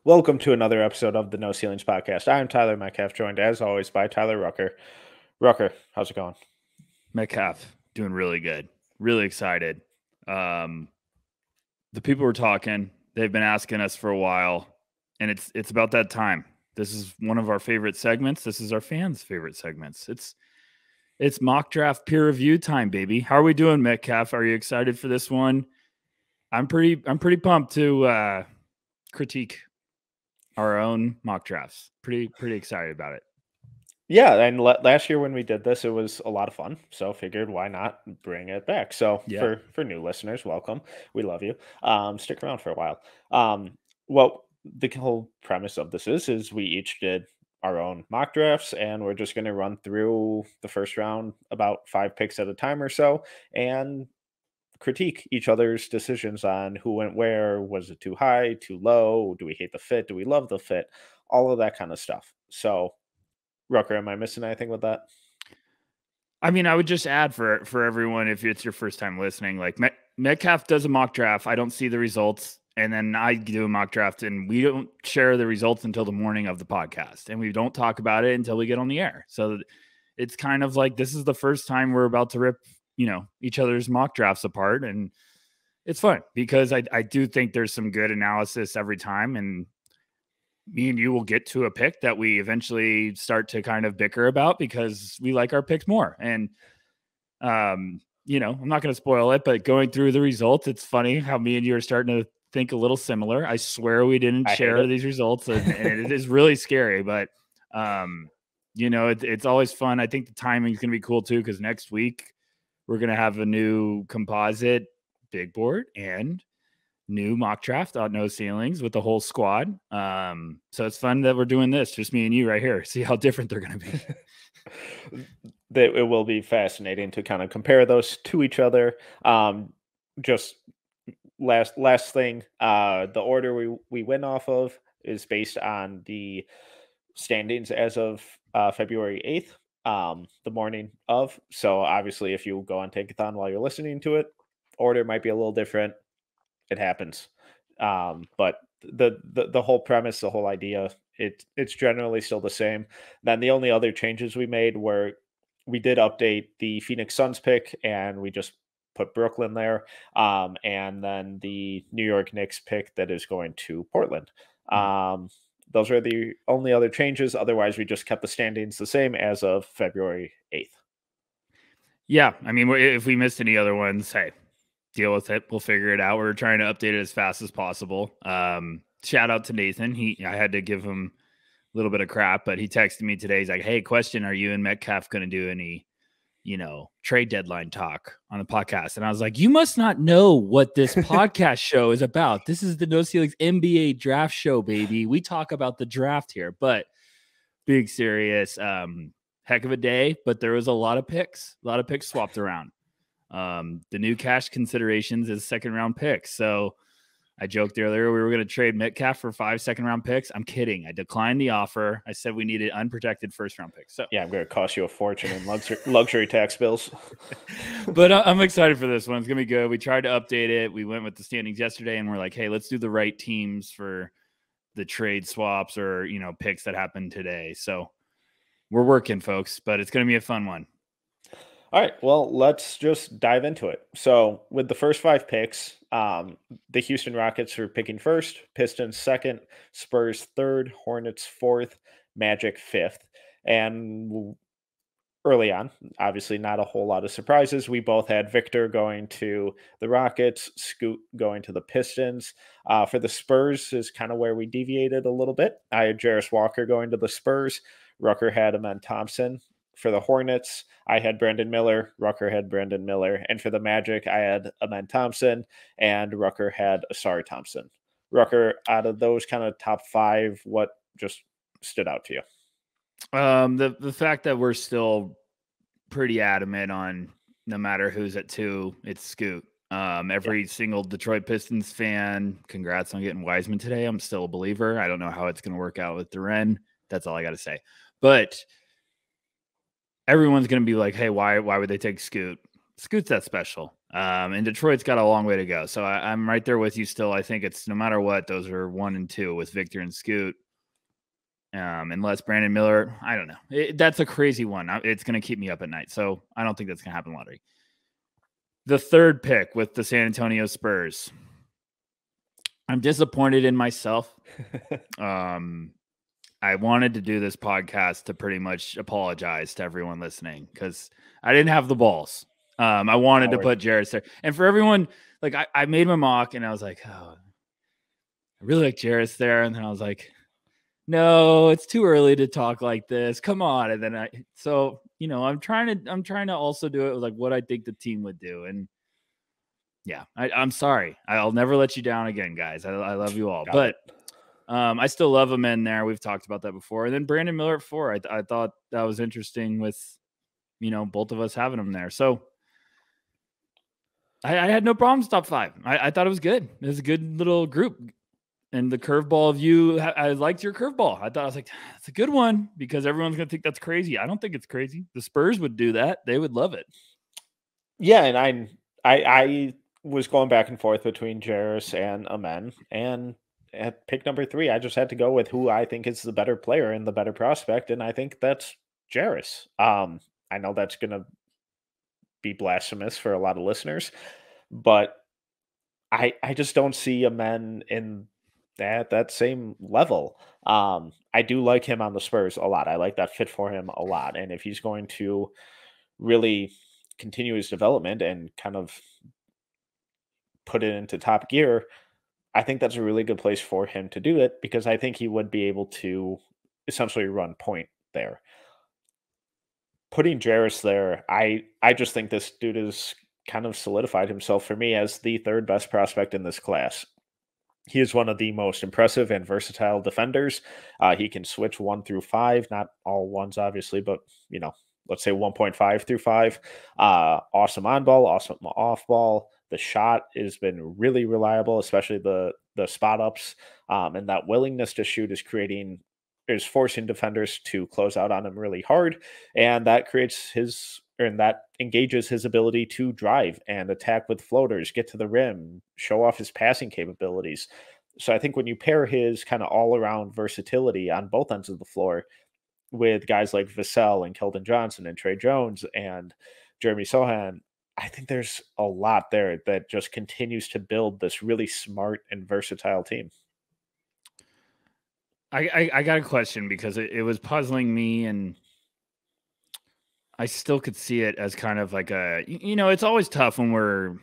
Welcome to another episode of the No Ceilings Podcast. I am Tyler Metcalf, joined as always by Tyler Rucker. Rucker, how's it going? Metcalf, doing really good. Really excited. The people were talking. They've been asking us for a while, and it's about that time. This is one of our favorite segments. This is our fans' favorite segments. It's mock draft peer review time, baby. How are we doing, Metcalf? Are you excited for this one? I'm pretty pumped to critique our own mock drafts. Pretty excited about it. Yeah, and last year when we did this, it was a lot of fun. So figured why not bring it back. So Yeah. for new listeners, welcome. We love you. Stick around for a while. Well, the whole premise of this is we each did our own mock drafts, and we're just going to run through the first round about 5 picks at a time or so, and critique each other's decisions on who went where. Was it too high, too low? Do we hate the fit? Do we love the fit? All of that kind of stuff. So, Rucker, am I missing anything with that? I mean, I would just add for everyone, if it's your first time listening, like Metcalf does a mock draft. I don't see the results. And then I do a mock draft, and we don't share the results until the morning of the podcast. And we don't talk about it until we get on the air. So it's kind of like this is the first time we're about to rip, each other's mock drafts apart. And it's fun because I do think there's some good analysis every time. And me and you will get to a pick that we eventually start to kind of bicker about because we like our picks more. And, I'm not going to spoil it, but going through the results, it's funny how me and you are starting to think a little similar. I swear we didn't share these results, and it is really scary, but, it's always fun. I think the timing is going to be cool too, because next week we're going to have a new composite big board and new mock draft on No Ceilings with the whole squad. So it's fun that we're doing this, just me and you right here. See how different they're going to be. It will be fascinating to kind of compare those to each other. Just last thing, the order we went off of is based on the standings as of February 8th, the morning of. So obviously, if you go on Tankathon while you're listening to it, order might be a little different. It happens. But the whole premise, the whole idea, it's generally still the same. Then the only other changes we made were we did update the Phoenix Suns pick, and we just put Brooklyn there. And then the New York Knicks pick that is going to Portland. Those are the only other changes. Otherwise, we just kept the standings the same as of February 8th. Yeah. I mean, if we missed any other ones, hey, deal with it. We'll figure it out. We're trying to update it as fast as possible. Shout out to Nathan. I had to give him a little bit of crap, but he texted me today. He's like, hey, question, are you and Metcalf going to do any, trade deadline talk on the podcast? And I was like, you must not know what this podcast show is about. This is the No Ceilings NBA draft show, baby. We talk about the draft here, but being serious, heck of a day, but there was a lot of picks swapped around. The new cash considerations is second round picks. So I joked earlier we were going to trade Metcalf for 5 second-round picks. I'm kidding. I declined the offer. I said we needed unprotected first-round picks. So yeah, I'm going to cost you a fortune in luxury tax bills. But I'm excited for this one. It's going to be good. We tried to update it. We went with the standings yesterday, and we're like, hey, let's do the right teams for the trade swaps or, picks that happened today. So we're working, folks, but it's going to be a fun one. All right, well, let's just dive into it. So with the first 5 picks, the Houston Rockets are picking first, Pistons second, Spurs third, Hornets fourth, Magic fifth. And early on, obviously not a whole lot of surprises. We both had Victor going to the Rockets, Scoot going to the Pistons. For the Spurs is kind of where we deviated a little bit. I had Jarris Walker going to the Spurs. Rucker had Amen Thompson. For the Hornets, I had Brandon Miller. Rucker had Brandon Miller. And for the Magic, I had Amen Thompson, and Rucker had Asari Thompson. Rucker, out of those kind of top 5, what just stood out to you? The fact that we're still pretty adamant on no matter who's at 2, it's Scoot. Every single Detroit Pistons fan, congrats on getting Wiseman today. I'm still a believer. I don't know how it's going to work out with Duren. That's all I got to say. But everyone's going to be like, hey, why would they take Scoot? Scoot's that special. And Detroit's got a long way to go. So I'm right there with you still. I think it's no matter what, those are 1 and 2 with Victor and Scoot. Unless Brandon Miller, I don't know. That's a crazy one. It's going to keep me up at night. So I don't think that's going to happen lottery. The third pick with the San Antonio Spurs. I'm disappointed in myself. I wanted to do this podcast to pretty much apologize to everyone listening because I didn't have the balls. I wanted to put Jarris there. And for everyone, like I made my mock and I was like, oh, I really like Jarris there. And then I was like, no, it's too early to talk like this. Come on. And then I'm trying to also do it with like what I think the team would do. And yeah, I'm sorry. I'll never let you down again, guys. I love you all. But I still love him in there. We've talked about that before. And then Brandon Miller at 4. I thought that was interesting with, both of us having him there. So I had no problems top 5. I thought it was good. It was a good little group. And the curveball of you, I liked your curveball. I was like, that's a good one because everyone's going to think that's crazy. I don't think it's crazy. The Spurs would do that. They would love it. Yeah, and I was going back and forth between Jarris and Amen, and at pick number 3, I just had to go with who I think is the better player and the better prospect, and I think that's Jarris. I know that's going to be blasphemous for a lot of listeners, but I just don't see Amen in that same level. I do like him on the Spurs a lot. I like that fit for him a lot, and if he's going to really continue his development and kind of put it into top gear, I think that's a really good place for him to do it because I think he would be able to essentially run point there. Putting Jarris there, I just think this dude has kind of solidified himself for me as the third best prospect in this class. He is one of the most impressive and versatile defenders. He can switch 1 through 5, not all ones, obviously, but, let's say 1.5 through 5. Awesome on ball, awesome off ball. The shot has been really reliable, especially the spot ups. And that willingness to shoot is forcing defenders to close out on him really hard. And that that engages his ability to drive and attack with floaters, get to the rim, show off his passing capabilities. So I think when you pair his kind of all-around versatility on both ends of the floor with guys like Vassell and Keldon Johnson and Trey Jones and Jeremy Sohan, I think there's a lot there that just continues to build this really smart and versatile team. I got a question because it was puzzling me and I still could see it as kind of like it's always tough when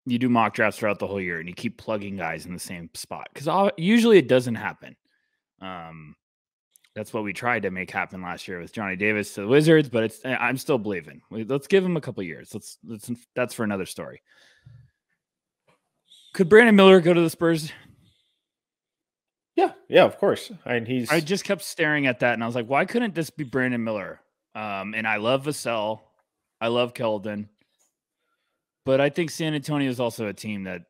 you do mock drafts throughout the whole year and you keep plugging guys in the same spot because usually it doesn't happen. That's what we tried to make happen last year with Johnny Davis to the Wizards, but I'm still believing. Let's give him a couple years. That's for another story. Could Brandon Miller go to the Spurs? Yeah, of course. And I just kept staring at that and I was like, why couldn't this be Brandon Miller? And I love Vassell. I love Keldon. But I think San Antonio is also a team that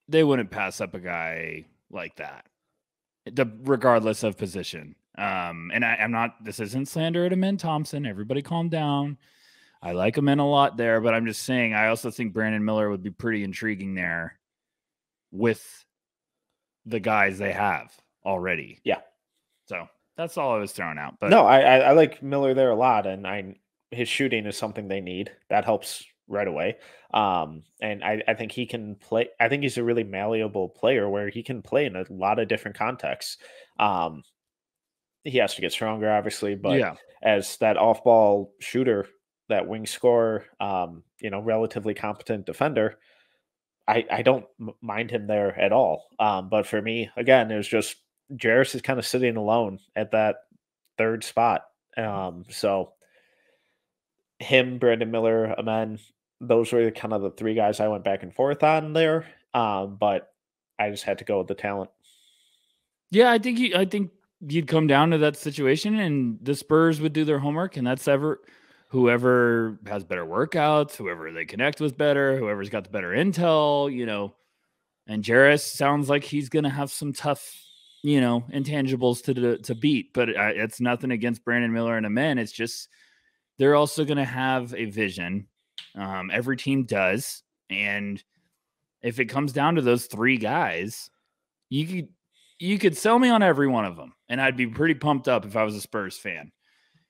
they wouldn't pass up a guy like that, regardless of position. And I'm not, this isn't slander to Amen Thompson. Everybody calm down. I like Amen a lot there, but I'm just saying, I also think Brandon Miller would be pretty intriguing there with the guys they have already. Yeah. So that's all I was throwing out. But no, I like Miller there a lot, and his shooting is something they need. That helps right away. And I think he can play. I think he's a really malleable player where he can play in a lot of different contexts. He has to get stronger, obviously, but as that off-ball shooter, that wing scorer, relatively competent defender, I don't mind him there at all. But for me, again, it was just Jarris is kind of sitting alone at that third spot. So him, Brandon Miller, Amen, those were kind of the 3 guys I went back and forth on there. But I just had to go with the talent. Yeah, I think you'd come down to that situation and the Spurs would do their homework, and that's whoever has better workouts, whoever they connect with better, whoever's got the better intel, and Jarris sounds like he's going to have some tough, intangibles to beat, but it's nothing against Brandon Miller and Amen. It's just, they're also going to have a vision. Every team does. And if it comes down to those three guys, you could sell me on every one of them, and I'd be pretty pumped up if I was a Spurs fan.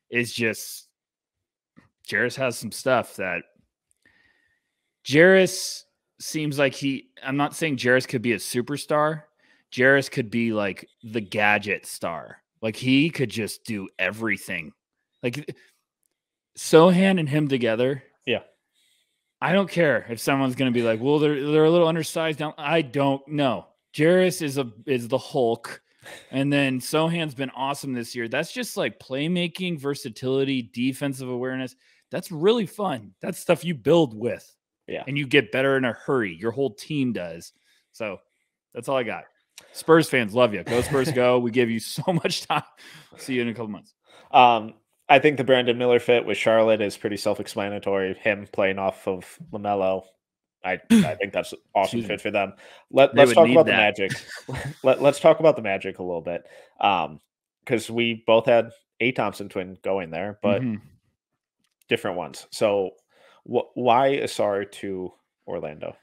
It's just Jarris has some stuff that Jarris seems like I'm not saying Jarris could be a superstar. Jarris could be like the gadget star. Like he could just do everything. Like Sohan and him together. Yeah. I don't care if someone's going to be like, well, they're a little undersized now. I don't know. Jarris is the Hulk. And then Sohan's been awesome this year. That's just like playmaking, versatility, defensive awareness. That's really fun. That's stuff you build with. Yeah. And you get better in a hurry. Your whole team does. So that's all I got. Spurs fans, love you. Go Spurs, go. We give you so much time. See you in a couple months. I think the Brandon Miller fit with Charlotte is pretty self-explanatory. Him playing off of LaMelo. I think that's an awesome fit for them. Let's talk about the Magic. Let's talk about the Magic a little bit. Because we both had a Thompson twin going there, but different ones. So why Asar to Orlando?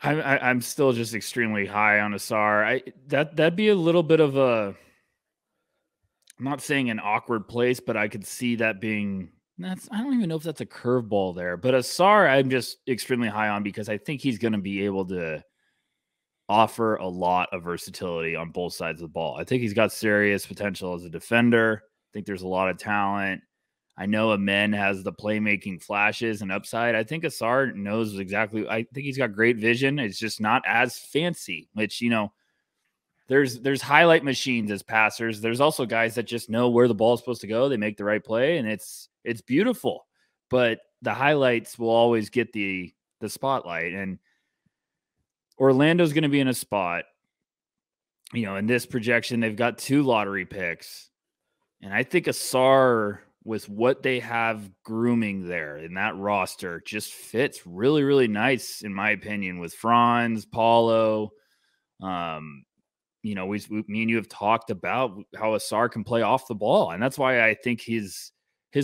I'm still just extremely high on Asar. That'd be a little bit of a, I'm not saying an awkward place, but I could see that being, I don't even know if that's a curveball there. But Asar, I'm just extremely high on because I think he's going to be able to offer a lot of versatility on both sides of the ball. I think he's got serious potential as a defender. I think there's a lot of talent. I know Amen has the playmaking flashes and upside. I think Asar knows exactly. I think he's got great vision. It's just not as fancy, which, there's highlight machines as passers. There's also guys that just know where the ball is supposed to go. They make the right play, and it's beautiful. But the highlights will always get the spotlight. And Orlando's going to be in a spot, in this projection, they've got 2 lottery picks. And I think Asar, with what they have grooming there in that roster, just fits really, really nice, in my opinion, with Franz, Paulo. Me and you have talked about how Asar can play off the ball. And that's why I think his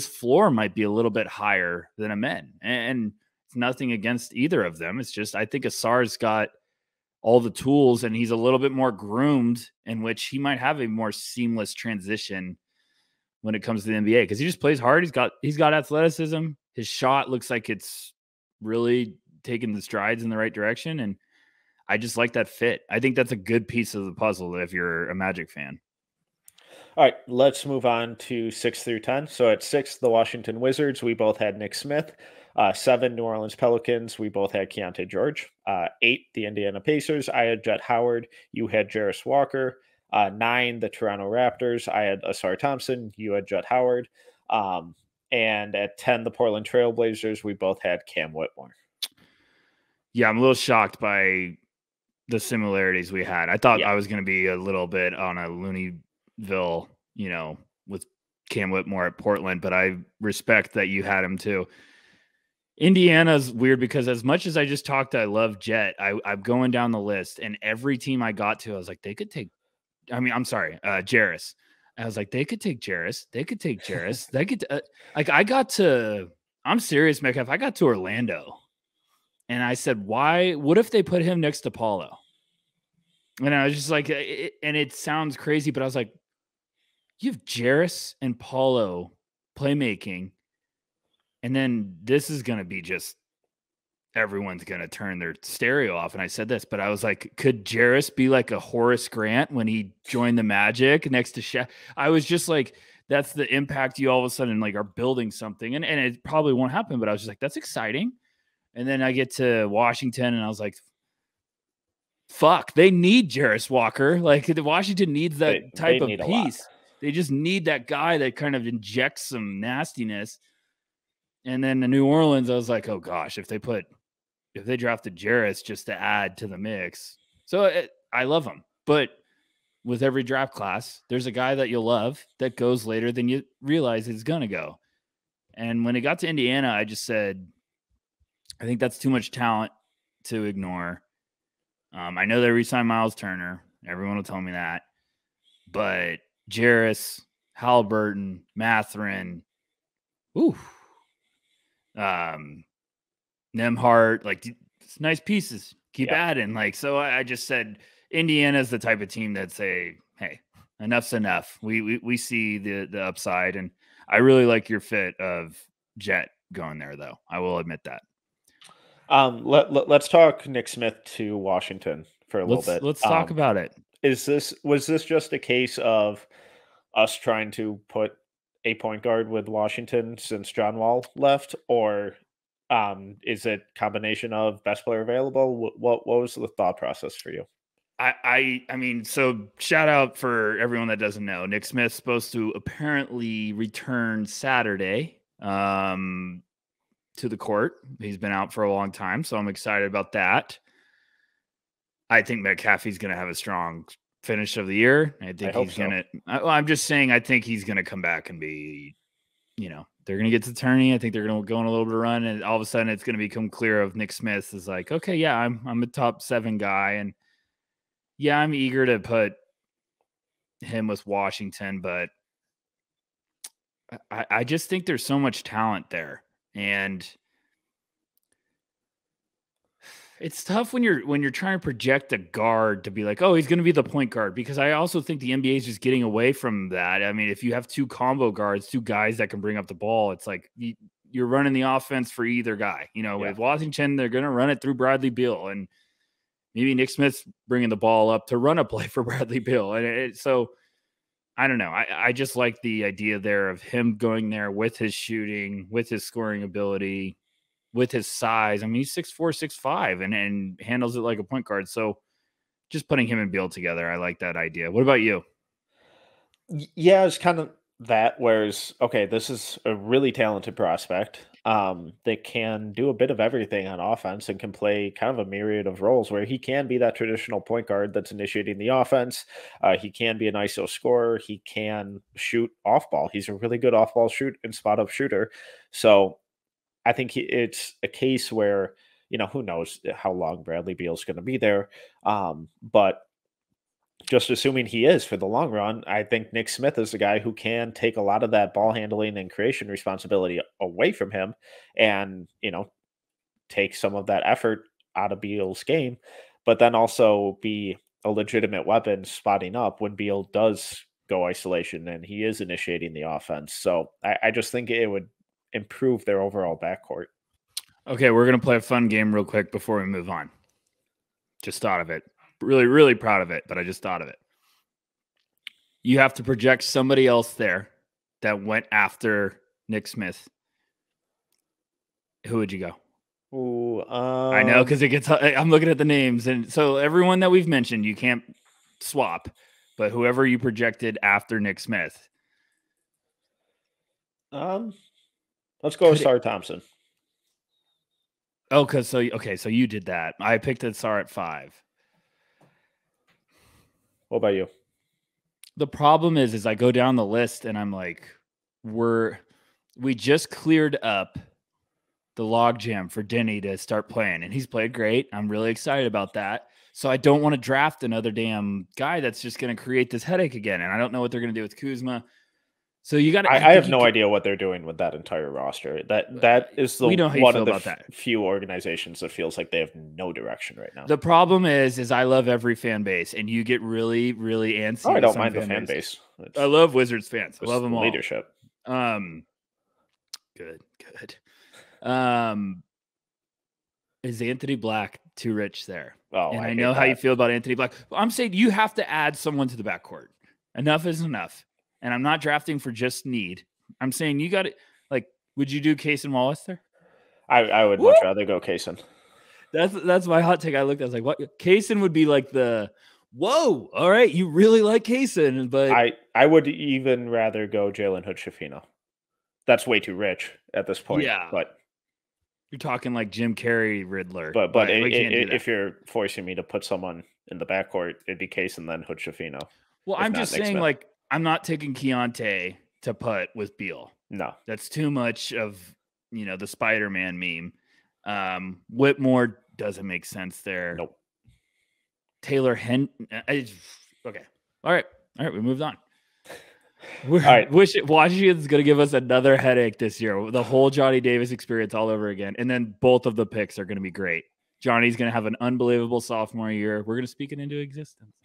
floor might be a little bit higher than Amen. And it's nothing against either of them. It's just, I think Asar's got all the tools and he's a little bit more groomed, in which he might have a more seamless transition when it comes to the NBA, because he just plays hard. He's got athleticism. His shot looks like it's really taking the strides in the right direction. And I just like that fit. I think that's a good piece of the puzzle if you're a Magic fan. All right, let's move on to 6 through 10. So at 6, the Washington Wizards, we both had Nick Smith. 7, New Orleans Pelicans, we both had Keontae George. 8, the Indiana Pacers, I had Jet Howard. You had Jarris Walker. 9, the Toronto Raptors, I had Asar Thompson. You had Jet Howard. And at 10, the Portland Trailblazers, we both had Cam Whitmore. Yeah, I'm a little shocked by the similarities we had. I thought I was going to be a little bit on a Looneyville, with Cam Whitmore at Portland, but I respect that you had him too. Indiana's weird because as much as I just talked, I love Jet. I'm going down the list, and every team I got to, I was like, they could take, Jarris. I was like, they could take Jarris. They could take Jarris. They could, I'm serious, Metcalf. I got to Orlando. And I said, why? What if they put him next to Paulo? And I was just like, and it sounds crazy, but I was like, you have Jarris and Paulo playmaking, and then this is going to be just, everyone's going to turn their stereo off. And I said this, but I was like, could Jarris be like a Horace Grant when he joined the Magic next to Shaq? I was just like, that's the impact you all of a sudden like are building something. And it probably won't happen, but I was just like, that's exciting. And then I get to Washington and I was like, fuck, they need Jarris Walker. Like Washington needs that type of piece. They just need that guy that kind of injects some nastiness. And then the New Orleans, I was like, oh gosh, if they drafted Jarris just to add to the mix. So I love him. But with every draft class, there's a guy that you'll love that goes later than you realize he's going to go. And when it got to Indiana, I just said, I think that's too much talent to ignore. I know they re-signed Miles Turner. Everyone will tell me that. But Jarris, Halliburton, Mathurin, Nemhart, like it's nice pieces. Keep Yeah. adding. Like, so I just said Indiana's the type of team that say, hey, enough's enough. We see the upside, and I really like your fit of Jet going there, though. I will admit that. Let's talk Nick Smith to Washington for a little bit. Let's talk about it. Was this just a case of us trying to put a point guard with Washington since John Wall left, or is it combination of best player available? What was the thought process for you? I mean, so shout out for everyone that doesn't know. Nick Smith's supposed to apparently return Saturday to the court. He's been out for a long time, so I'm excited about that. I think McAfee's going to have a strong finish of the year. I think he's going to. I'm just saying, I think he's going to come back and be, they're going to get to tourney. I think they're going to go on a little bit of run, and all of a sudden, it's going to become clear of Nick Smith is like, okay, yeah, I'm a top 7 guy, and yeah, I'm eager to put him with Washington, but I just think there's so much talent there, and it's tough when you're trying to project a guard to be like, oh, he's going to be the point guard, because I also think the NBA is just getting away from that. I mean, if you have 2 combo guards, 2 guys that can bring up the ball, it's like you're running the offense for either guy. With Washington, they're going to run it through Bradley Beal, and maybe Nick Smith's bringing the ball up to run a play for Bradley Beal. And so I don't know. I just like the idea there of him going there with his shooting, with his scoring ability, with his size. I mean, he's 6'4", 6'5", and handles it like a point guard. So just putting him and Beal together, I like that idea. What about you? Yeah, it's kind of that. Whereas, okay, this is a really talented prospect that can do a bit of everything on offense and can play kind of a myriad of roles where he can be that traditional point guard that's initiating the offense. He can be an ISO scorer. He can shoot off ball. He's a really good off ball shoot and spot up shooter. So I think it's a case where, who knows how long Bradley Beal's going to be there. But just assuming he is for the long run, I think Nick Smith is the guy who can take a lot of that ball handling and creation responsibility away from him and, take some of that effort out of Beal's game, but then also be a legitimate weapon spotting up when Beal does go isolation and he is initiating the offense. So I just think it would improve their overall backcourt. Okay, we're going to play a fun game real quick before we move on. Just thought of it. Really, really proud of it, but I just thought of it. You have to project somebody else there that went after Nick Smith. Who would you go? Ooh, I know, because I'm looking at the names, and so everyone that we've mentioned, you can't swap, but whoever you projected after Nick Smith. Let's go with Sar Thompson. Oh, so you did that. I picked a Sar at 5. What about you? The problem is I go down the list and I'm like, we just cleared up the logjam for Denny to start playing, and he's played great. I'm really excited about that. So I don't want to draft another damn guy that's just going to create this headache again. And I don't know what they're going to do with Kuzma. So you got to. I have no idea what they're doing with that entire roster. That is one of the few organizations that feels like they have no direction right now. The problem is I love every fan base, and you get really, really antsy. Oh, I don't mind the fan base. I love Wizards fans. I love them all. Leadership. Good. Is Anthony Black too rich there? Oh, and I know how you feel about Anthony Black. I'm saying you have to add someone to the backcourt. Enough is enough. And I'm not drafting for just need. I'm saying you got it. Like, would you do Case and Wallace there? I would much rather go Kaysen. That's my hot take. I looked, I was like, what? Kaysen would be like whoa, all right, you really like Kaysen, but I would even rather go Jalen Hood-Schifino. That's way too rich at this point. Yeah. But you're talking like Jim Carrey Riddler. But if you're forcing me to put someone in the backcourt, it'd be Kaysen then Hood-Schifino. Well, I'm just saying, like, I'm not taking Keontae to put with Beal. No. That's too much of, the Spider-Man meme. Whitmore doesn't make sense there. Nope. Taylor okay. All right. We moved on. We're, All right. Washington's going to give us another headache this year. The whole Johnny Davis experience all over again. And then both of the picks are going to be great. Johnny's going to have an unbelievable sophomore year. We're going to speak it into existence.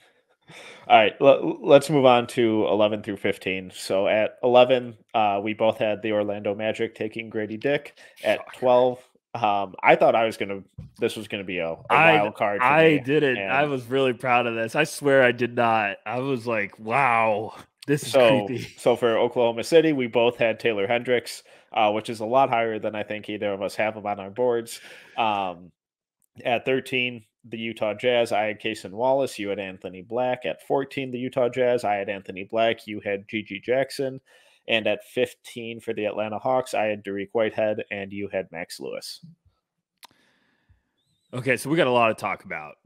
All right, let's move on to 11 through 15. So at 11, we both had the Orlando Magic taking Grady Dick. At Shocker. 12, I thought this was gonna be a wild card for me. I didn't. I was really proud of this. I swear I did not. I was like, wow, this is creepy. So for Oklahoma City, we both had Taylor Hendricks, which is a lot higher than I think either of us have him on our boards. At 13, the Utah Jazz, I had Cason Wallace. You had Anthony Black. At 14, the Utah Jazz, I had Anthony Black. You had Gigi Jackson. And at 15 for the Atlanta Hawks, I had Derek Whitehead, and you had Max Lewis. Okay, so we got a lot to talk about.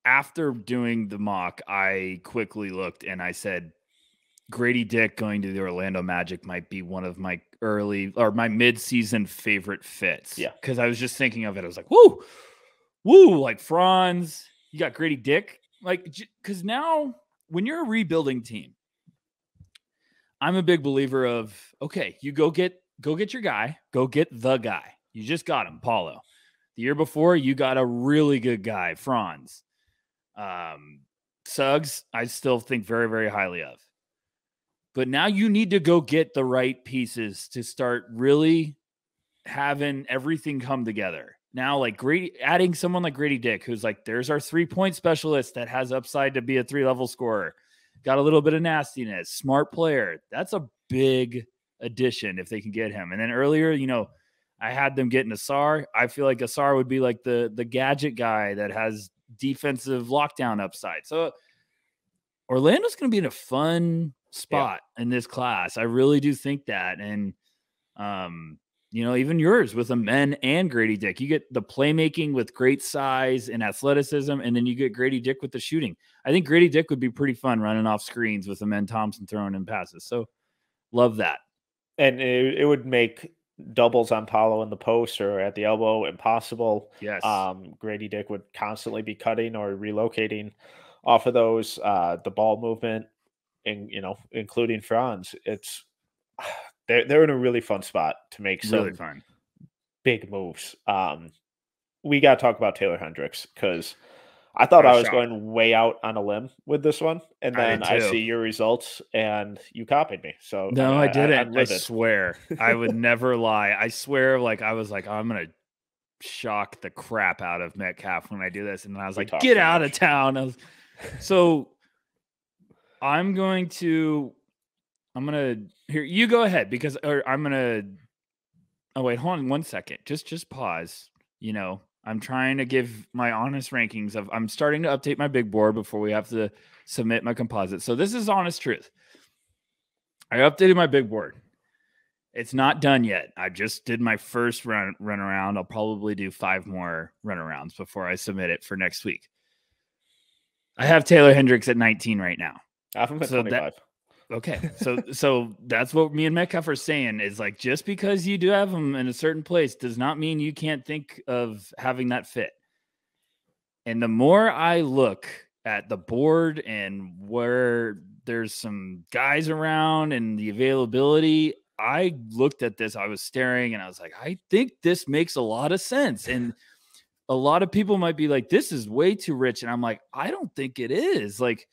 After doing the mock, I quickly looked and I said, Grady Dick going to the Orlando Magic might be one of my my mid-season favorite fits. Yeah. Because I was just thinking of it. I was like, woo, like Franz, you got Grady Dick. Like, because now when you're a rebuilding team, I'm a big believer of, okay, you go get your guy, go get the guy. You just got him, Paulo. The year before, you got a really good guy, Franz. Suggs, I still think very, very highly of. But now you need to go get the right pieces to start really having everything come together. Now, like adding someone like Grady Dick, who's like, there's our 3-point specialist that has upside to be a 3-level scorer. Got a little bit of nastiness, smart player. That's a big addition if they can get him. And then earlier, I had them getting Asar. I feel like Asar would be like the gadget guy that has defensive lockdown upside. So Orlando's going to be in a fun spot in this class. I really do think that. And, even yours with a men and Grady Dick, you get the playmaking with great size and athleticism. And then you get Grady Dick with the shooting. I think Grady Dick would be pretty fun running off screens with Amen Thompson throwing in passes. So love that. And it would make doubles on Paulo in the post or at the elbow impossible. Yes. Grady Dick would constantly be cutting or relocating off of those. The ball movement, and including Franz, they're in a really fun spot to make some really fun big moves. We got to talk about Taylor Hendricks because I thought I was going way out on a limb with this one, and then I see your results and you copied me. So no, I didn't. I swear, I would never lie. I swear, I was like, I'm gonna shock the crap out of Metcalf when I do this, and then I was like, get out of town. So I'm gonna here. You go ahead because I'm gonna. Oh wait, hold on 1 second. Just pause. I'm trying to give my honest rankings I'm starting to update my big board before we have to submit my composite. So this is honest truth. I updated my big board. It's not done yet. I just did my first run around. I'll probably do 5 more run arounds before I submit it for next week. I have Taylor Hendricks at 19 right now. I have him at 25. Okay. So that's what me and Metcalf are saying is like, just because you do have him in a certain place does not mean you can't think of having that fit. And the more I look at the board and where there's some guys around and the availability, I looked at this, I was staring and I was like, I think this makes a lot of sense. And a lot of people might be like, this is way too rich. And I'm like, I don't think it is. Like,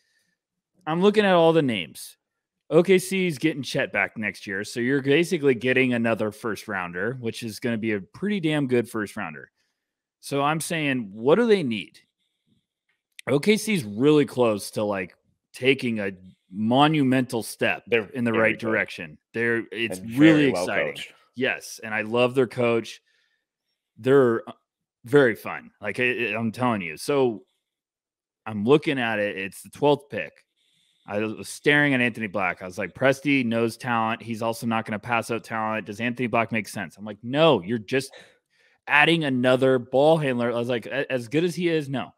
I'm looking at all the names. OKC is getting Chet back next year. So you're basically getting another first rounder, which is going to be a pretty damn good first rounder. So I'm saying, what do they need? OKC is really close to taking a monumental step in the right direction. It's really exciting. Well, yes. And I love their coach. They're very fun. I'm telling you. So I'm looking at it. It's the 12th pick. I was staring at Anthony Black. I was like, Presti knows talent. He's also not going to pass out talent. Does Anthony Black make sense? I'm like, no, you're just adding another ball handler. I was like, as good as he is, no.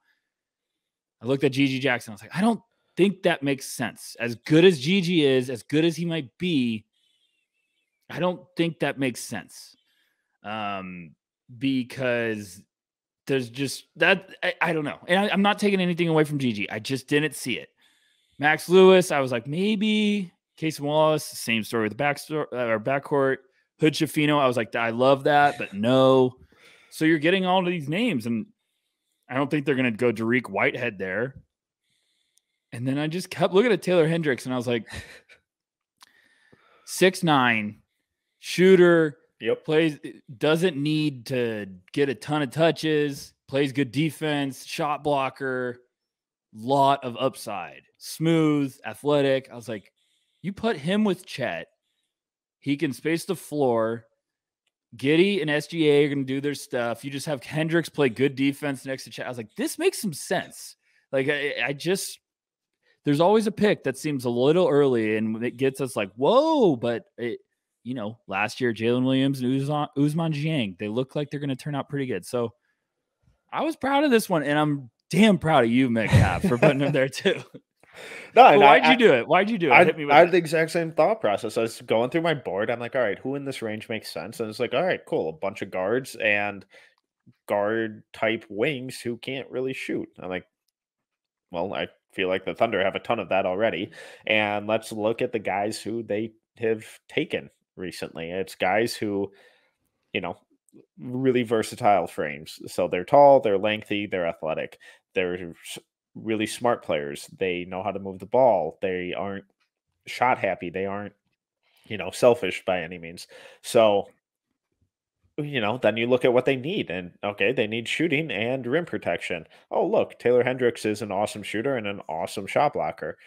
I looked at Gigi Jackson. I was like, I don't think that makes sense. As good as Gigi is, as good as he might be, I don't think that makes sense. Because there's just that I don't know. And I'm not taking anything away from Gigi. I just didn't see it. Max Lewis, I was like, maybe. Casey Wallace, same story with the backcourt. Hood Schifino, I was like, I love that, but no. So you're getting all of these names, and I don't think they're going to go Dariq Whitehead there. And then I just kept looking at Taylor Hendricks, and I was like, 6'9", shooter, plays, doesn't need to get a ton of touches, plays good defense, shot blocker, lot of upside, smooth, athletic. I was like, you put him with Chet, he can space the floor. Giddey and SGA are going to do their stuff. You just have Hendricks play good defense next to Chet. I was like, this makes some sense. Like, I just, there's always a pick that seems a little early and it gets us like, whoa, but it, you know, last year, Jalen Williams and Ousmane Dieng, they look like they're going to turn out pretty good. So I was proud of this one, and I'm damn proud of you, Metcalf, for putting him there too. No, why'd you do it? Why'd you do it? Hit me with I had the exact same thought process. I was going through my board. I'm like, all right, who in this range makes sense? And it's like, all right, cool. A bunch of guards and guard type wings who can't really shoot. I'm like, well, I feel like the Thunder have a ton of that already. And let's look at the guys who they have taken recently. It's guys who, you know, really versatile frames. So they're tall, they're lengthy, they're athletic. They're really smart players. They know how to move the ball. They aren't shot happy. They aren't, you know, selfish by any means. So, you know, then you look at what they need, and okay, they need shooting and rim protection. Oh, look, Taylor Hendricks is an awesome shooter and an awesome shot blocker.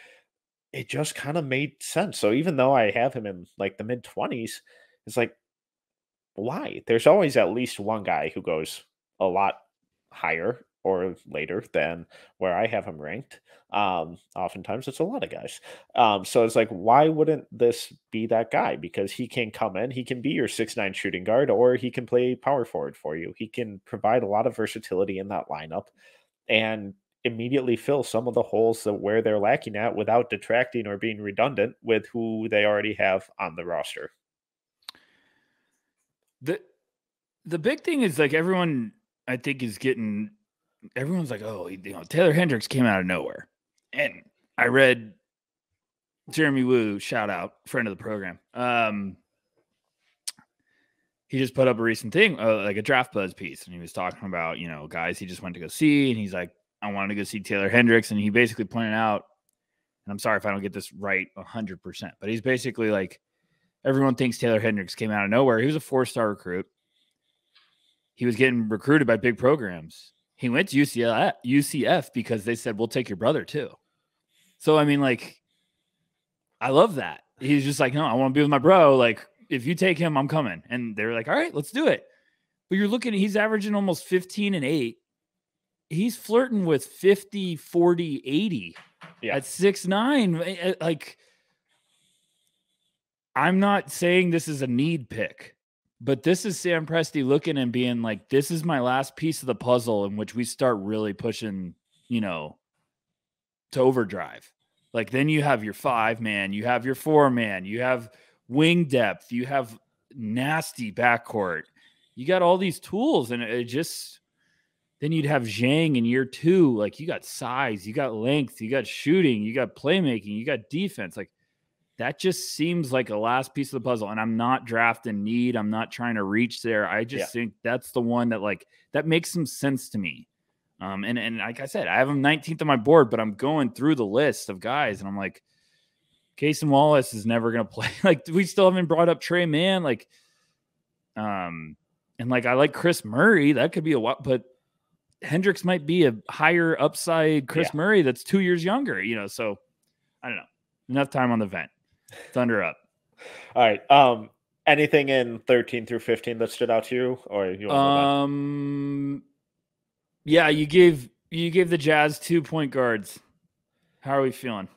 It just kind of made sense. So even though I have him in like the mid 20s, it's like, why? There's always at least one guy who goes a lot higher or later than where I have him ranked. Oftentimes it's a lot of guys. So it's like, why wouldn't this be that guy? Because he can come in, he can be your 6'9" shooting guard, or he can play power forward for you. He can provide a lot of versatility in that lineup and immediately fill some of the holes that where they're lacking at without detracting or being redundant with who they already have on the roster. The big thing is like everyone I think is getting everyone's like, oh, you know, Taylor Hendricks came out of nowhere. And I read Jeremy Wu, shout out, friend of the program. He just put up a recent thing, like a Draft Buzz piece. And he was talking about, you know, guys he just went to go see. And he's like, I wanted to go see Taylor Hendricks. And he basically pointed out, and I'm sorry if I don't get this right 100%, but he's basically like, everyone thinks Taylor Hendricks came out of nowhere. He was a 4-star recruit. He was getting recruited by big programs. He went to UCF because they said, we'll take your brother too. So, I mean, like, I love that. He's just like, no, I want to be with my bro. Like, if you take him, I'm coming. And they're like, all right, let's do it. But you're looking, he's averaging almost 15 and 8. He's flirting with 50, 40, 80 at 6'9". Like, I'm not saying this is a need pick. But this is Sam Presti looking and being like, this is my last piece of the puzzle in which we start really pushing, you know, to overdrive. Like then you have your 5-man, you have your 4-man, you have wing depth, you have nasty backcourt. You got all these tools, and it just, then you'd have Zhang in year 2. Like you got size, you got length, you got shooting, you got playmaking, you got defense. Like, that just seems like a last piece of the puzzle. And I'm not drafting need. I'm not trying to reach there. I just think that's the one that like, that makes some sense to me. And like I said, I have him 19th on my board, but I'm going through the list of guys and I'm like, Casey Wallace is never going to play. Like we still haven't brought up Trey Mann. Like, and like, I like Chris Murray. That could be a while, but Hendricks might be a higher upside Chris Murray that's 2 years younger, you know? So I don't know. Enough time on the vent. Thunder up. All right. Anything in 13 through 15 that stood out to you, or you want to yeah, you gave the Jazz 2 point guards. How are we feeling?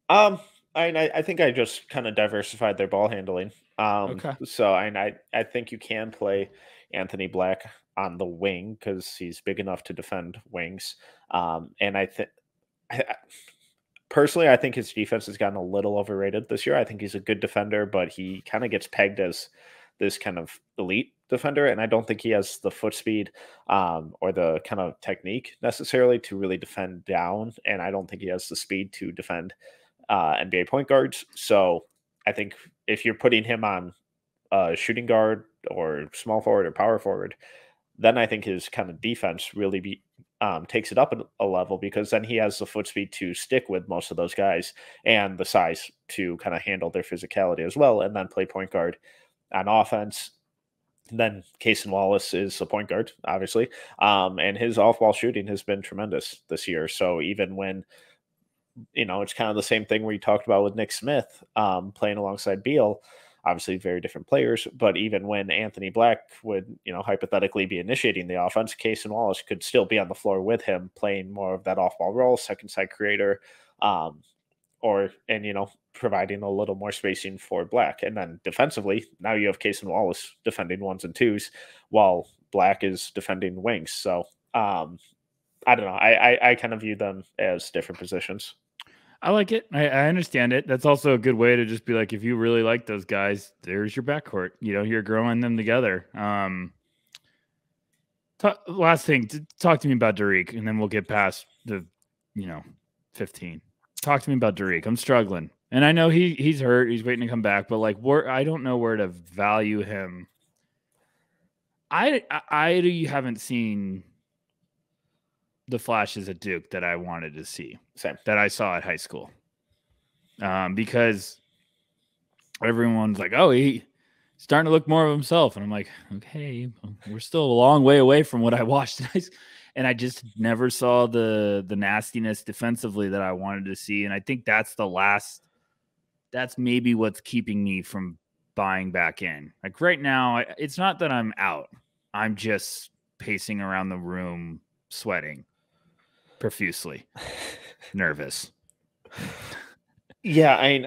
I think I just kind of diversified their ball handling. Okay. So I think you can play Anthony Black on the wing because he's big enough to defend wings. And I think. Personally, I think his defense has gotten a little overrated this year. I think he's a good defender, but he kind of gets pegged as this kind of elite defender, and I don't think he has the foot speed or the kind of technique necessarily to really defend down, and I don't think he has the speed to defend NBA point guards. So I think if you're putting him on shooting guard or small forward or power forward, then I think his kind of defense really takes it up a level, because then he has the foot speed to stick with most of those guys and the size to kind of handle their physicality as well, and then play point guard on offense. And then Cason Wallace is a point guard, obviously, and his off-ball shooting has been tremendous this year. So even when it's kind of the same thing we talked about with Nick Smith playing alongside Beal. Obviously, very different players, but even when Anthony Black would, hypothetically be initiating the offense, Case and Wallace could still be on the floor with him, playing more of that off-ball role, second side creator, and providing a little more spacing for Black. And then defensively, now you have Case and Wallace defending ones and twos, while Black is defending wings. So I don't know. I kind of view them as different positions. I like it. I understand it. That's also a good way to just be like, if you really like those guys, there's your backcourt. You're growing them together. Last thing, talk to me about Derek, and then we'll get past the, 15. Talk to me about Derek. I'm struggling, and I know he's hurt. He's waiting to come back, but like, I don't know where to value him. I haven't seen the flashes at Duke that I wanted to see. Same. That I saw at high school. Because everyone's like, oh, he's starting to look more of himself. And I'm like, okay, we're still a long way away from what I watched. And I just never saw the nastiness defensively that I wanted to see. And I think that's maybe what's keeping me from buying back in. Like right now, it's not that I'm out. I'm just pacing around the room, sweating profusely, nervous. Yeah,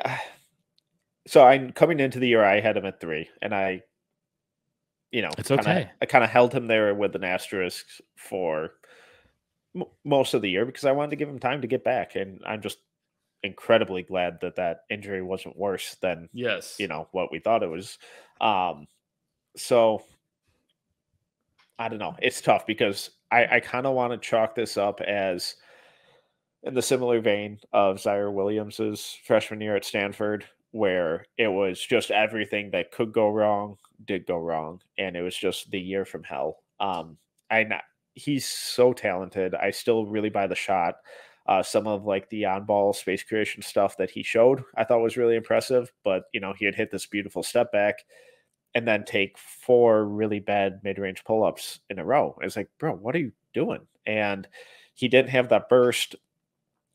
so I'm coming into the year, I had him at 3, and it's okay. I kind of held him there with an asterisk for most of the year because I wanted to give him time to get back, and I'm just incredibly glad that injury wasn't worse than what we thought it was. So I don't know. It's tough because I kind of want to chalk this up as in the similar vein of Zaire Williams's freshman year at Stanford, where it was just everything that could go wrong did go wrong, and it was just the year from hell. He's so talented. I still really buy the shot. Some of like the on-ball space creation stuff that he showed, I thought was really impressive. But he had hit this beautiful step back and then take 4 really bad mid-range pull-ups in a row. It's like, bro, what are you doing? And he didn't have that burst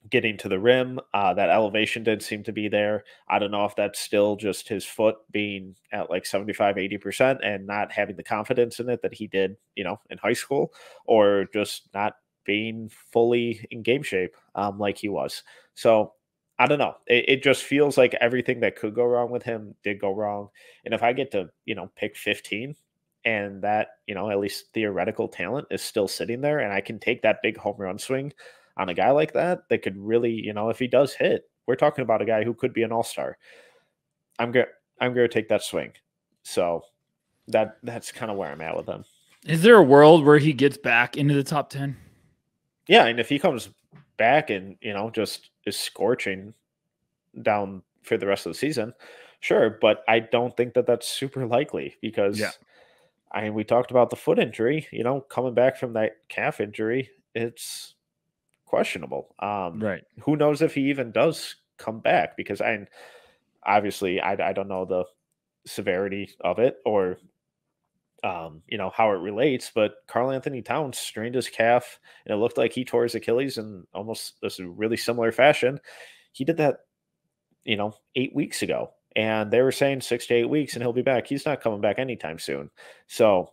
getting to the rim. That elevation did seem to be there. I don't know if that's still just his foot being at like 75, 80% and not having the confidence in it that he did, in high school, or just not being fully in game shape like he was. So I don't know. It just feels like everything that could go wrong with him did go wrong. And if I get to, pick 15 and that, at least theoretical talent is still sitting there, and I can take that big home run swing on a guy like that could really, if he does hit, we're talking about a guy who could be an all-star. I'm going to take that swing. So that's kind of where I'm at with him. Is there a world where he gets back into the top 10? Yeah, and if he comes back and, just is scorching down for the rest of the season, sure, but I don't think that that's super likely because we talked about the foot injury, coming back from that calf injury, it's questionable. Right. Who knows if he even does come back, because obviously I don't know the severity of it or how it relates, but Karl Anthony Towns strained his calf and it looked like he tore his Achilles in almost this really similar fashion. He did that 8 weeks ago, and they were saying 6 to 8 weeks and he'll be back. He's not coming back anytime soon. So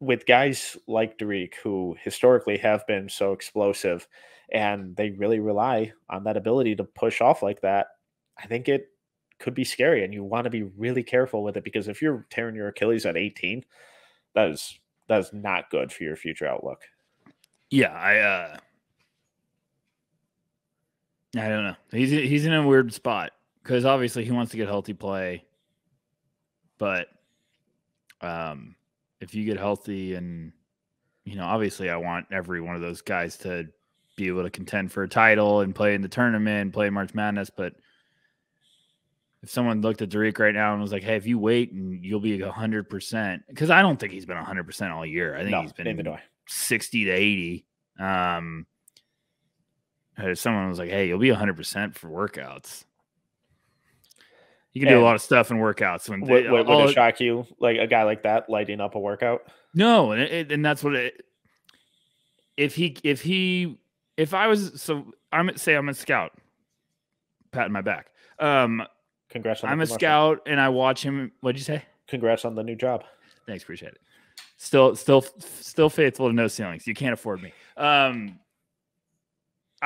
with guys like Derek, who historically have been so explosive and they really rely on that ability to push off like that, I think it could be scary, and you want to be really careful with it, because if you're tearing your Achilles at 18, that is not good for your future outlook. Yeah, I don't know. He's in a weird spot because obviously he wants to get healthy play, but If you get healthy and, obviously I want every one of those guys to be able to contend for a title and play in the tournament, play March Madness. But if someone looked at Derek right now and was like, hey, if you wait and you'll be 100%, because I don't think he's been 100% all year. I think he's been 60 to 80. If someone was like, hey, you'll be 100% for workouts. You can do a lot of stuff in workouts. Would it shock you, like a guy like that lighting up a workout? No, and that's what it. If I was, so I'm a scout, patting my back. Congrats on I'm a scout and I watch him. What'd you say? Congrats on the new job. Thanks, appreciate it. Still faithful to no ceilings. You can't afford me. I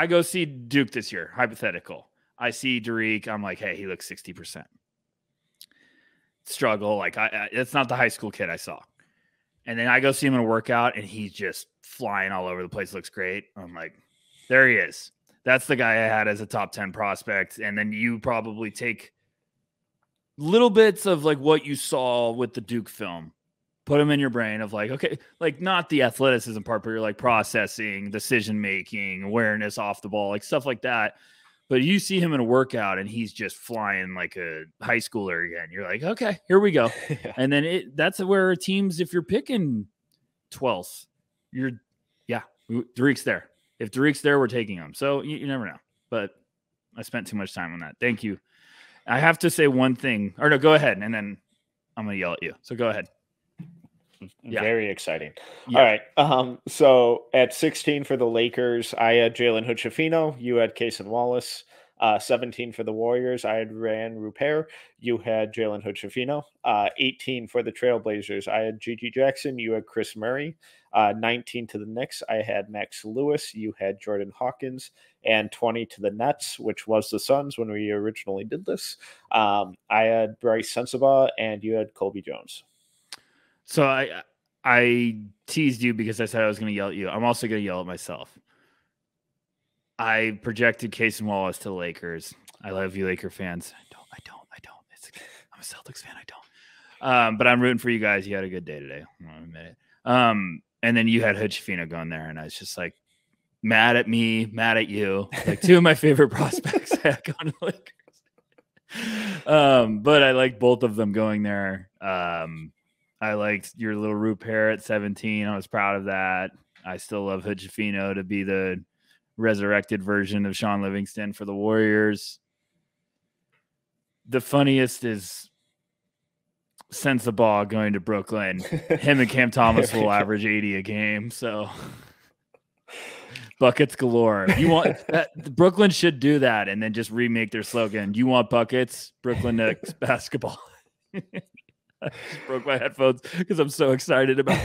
go see Duke this year, hypothetical. I see Derek. I'm like, hey, he looks 60%. Struggle. Like, it's not the high school kid I saw. And then I go see him in a workout, and he's just flying all over the place. Looks great. I'm like, there he is. That's the guy I had as a top 10 prospect. And then you probably take little bits of like what you saw with the Duke film, put them in your brain of like, okay, like not the athleticism part, but you're like processing, decision-making, awareness off the ball, like stuff like that. But you see him in a workout and he's just flying like a high schooler again. You're like, okay, here we go. Yeah. And then that's where teams, if you're picking 12th, Derek's there. If Derek's there, we're taking him. So you never know. But I spent too much time on that. Thank you. I have to say one thing. Or no, go ahead. And then I'm going to yell at you. So go ahead. Yeah. Very exciting. Yeah. All right. So at 16 for the Lakers, I had Jalen Hood-Schifino. You had Cason Wallace. 17 for the Warriors, I had Ran Rupert. You had Jalen Hood-Schifino. 18 for the Trailblazers, I had Gigi Jackson. You had Chris Murray. 19 to the Knicks, I had Max Lewis. You had Jordan Hawkins. And 20 to the Nets, which was the Suns when we originally did this. I had Bryce Sensabaugh, and you had Colby Jones. So I teased you because I said I was going to yell at you. I'm also going to yell at myself. I projected Cason Wallace to the Lakers. I love you, Laker fans. I don't. I'm a Celtics fan. I don't. But I'm rooting for you guys. You had a good day today. I'll admit it. And then you had Hood-Schifino going there, and I was just like, mad at me, mad at you. Like two of my favorite prospects had gone to the Lakers. But I like both of them going there. I liked your little Rupert at 17. I was proud of that. I still love Hood-Schifino to be the resurrected version of Sean Livingston for the Warriors. The funniest is Sensabaugh going to Brooklyn. Him and Cam Thomas will average 80 a game. So buckets galore. You want Brooklyn should do that and then just remake their slogan. You want buckets? Brooklyn Knicks basketball. I just broke my headphones because I'm so excited about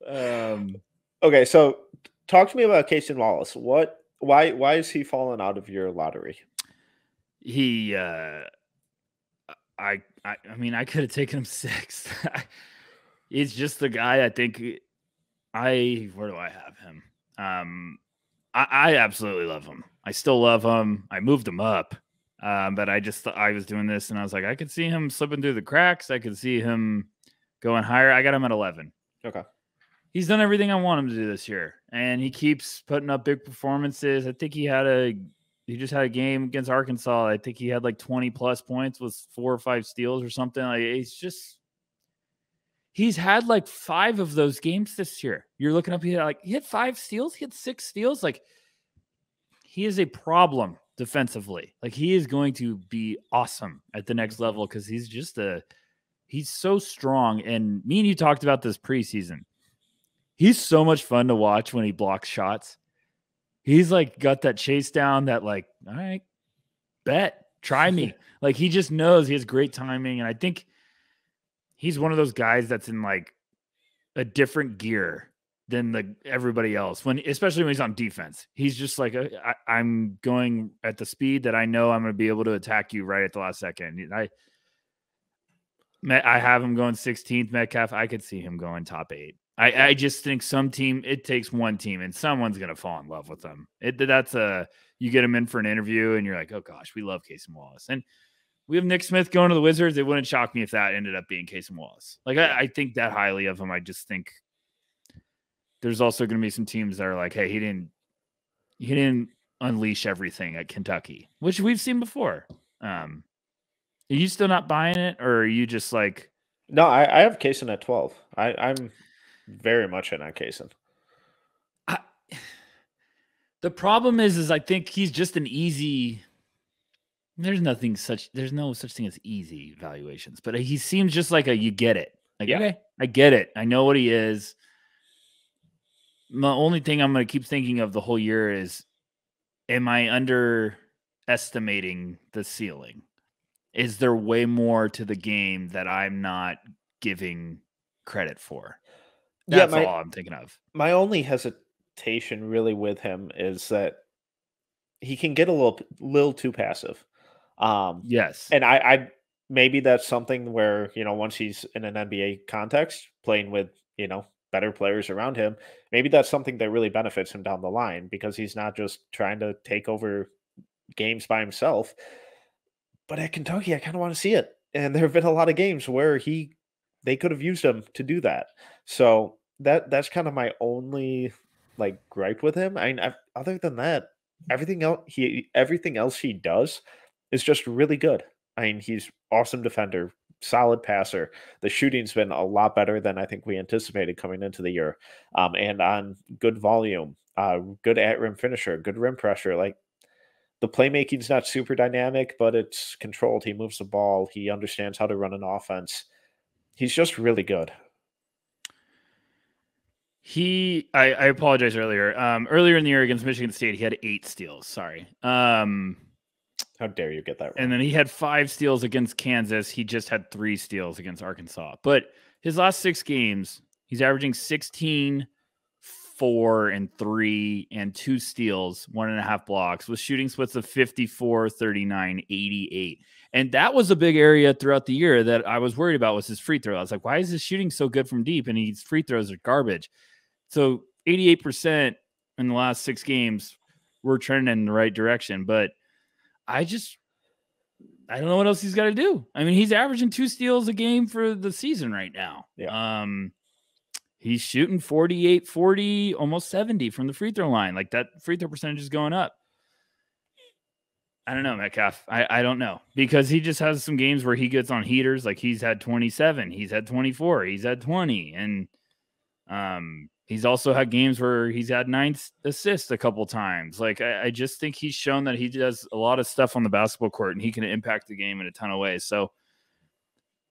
it. Okay, so talk to me about Cason Wallace. Why is he falling out of your lottery? He I mean, I could have taken him 6th. He's just the guy. I think where do I have him? I absolutely love him. I still love him. I moved him up. But I was doing this and I was like, I could see him slipping through the cracks. I could see him going higher. I got him at 11. Okay. He's done everything I want him to do this year. And he keeps putting up big performances. I think he just had a game against Arkansas. I think he had like 20 plus points with 4 or 5 steals or something. Like he's had like 5 of those games this year. You're looking up, he had 5 steals. He had 6 steals. Like he is a problem defensively. Like he is going to be awesome at the next level because he's so strong. And me and you talked about this preseason. He's so much fun to watch when he blocks shots. He's like got that chase down that like, all right, try me. Like he just knows he has great timing. And I think he's one of those guys that's in like a different gear than everybody else, especially when he's on defense. He's just like, I'm going at the speed that I know I'm going to be able to attack you right at the last second. I have him going 16th. Metcalf, I could see him going top 8. I just think it takes one team and someone's going to fall in love with them. You get him in for an interview and you're like, oh gosh, we love Cason Wallace. And we have Nick Smith going to the Wizards. It wouldn't shock me if that ended up being Casey Wallace. Like, Yeah. I think that highly of him. I just think there's also going to be some teams that are like, hey, he didn't unleash everything at Kentucky, which we've seen before. Are you still not buying it, or are you just like? No, I have Kaysen at 12. I'm very much in on Kaysen. The problem is I think he's just an easy. There's no such thing as easy evaluations, but he seems just like you get it. Like, Yeah. okay, I get it. I know what he is. The only thing I'm going to keep thinking of the whole year is, am I underestimating the ceiling? Is there way more to the game that I'm not giving credit for? That's all I'm thinking of. My only hesitation really with him is that he can get a little too passive. Yes. And I maybe that's something where, once he's in an NBA context, playing with, better players around him, maybe that's something that really benefits him down the line because he's not just trying to take over games by himself. But at Kentucky, I kind of want to see it. And there have been a lot of games where they could have used him to do that. So that's kind of my only gripe with him. I mean, other than that, everything else he does is just really good. I mean, he's awesome defender, solid passer. The shooting's been a lot better than I think we anticipated coming into the year. And on good volume, good at rim finisher, good rim pressure. Like, the playmaking's not super dynamic, but it's controlled. He moves the ball. He understands how to run an offense. He's just really good. I apologize earlier. Earlier in the year against Michigan State, he had 8 steals. Sorry. How dare you get that wrong? And then he had 5 steals against Kansas. He just had 3 steals against Arkansas. But his last 6 games, he's averaging 16, 4, and 3, and 2 steals, 1.5 blocks, with shooting splits of 54, 39, 88. And that was a big area throughout the year that I was worried about was his free throw. I was like, why is his shooting so good from deep? And his free throws are garbage. So 88% in the last 6 games, we're trending in the right direction. But I don't know what else he's got to do. I mean, he's averaging 2 steals a game for the season right now. Yeah. He's shooting 48, 40, almost 70 from the free throw line. Like, that free throw percentage is going up. I don't know, Metcalf. I don't know, because he just has some games where he gets on heaters. Like, he's had 27, he's had 24, he's had 20. And he's also had games where he's had 9 assists a couple times. Like, I just think he's shown that he does a lot of stuff on the basketball court and he can impact the game in a ton of ways. So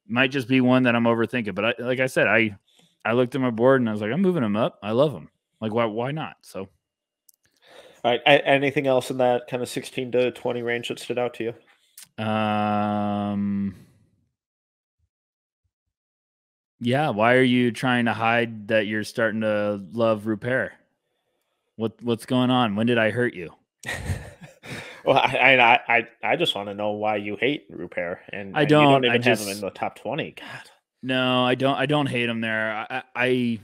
might just be one that I'm overthinking. But like I said, I looked at my board and I was like, I'm moving him up. I love him. Like, why not? So. All right. Anything else in that kind of 16 to 20 range that stood out to you? Yeah. Why are you trying to hide that you're starting to love Rucker? What's going on? When did I hurt you? Well, I just want to know why you hate Rucker, and I don't. You don't even have him in the top 20. God. No, I don't. I don't hate him there. I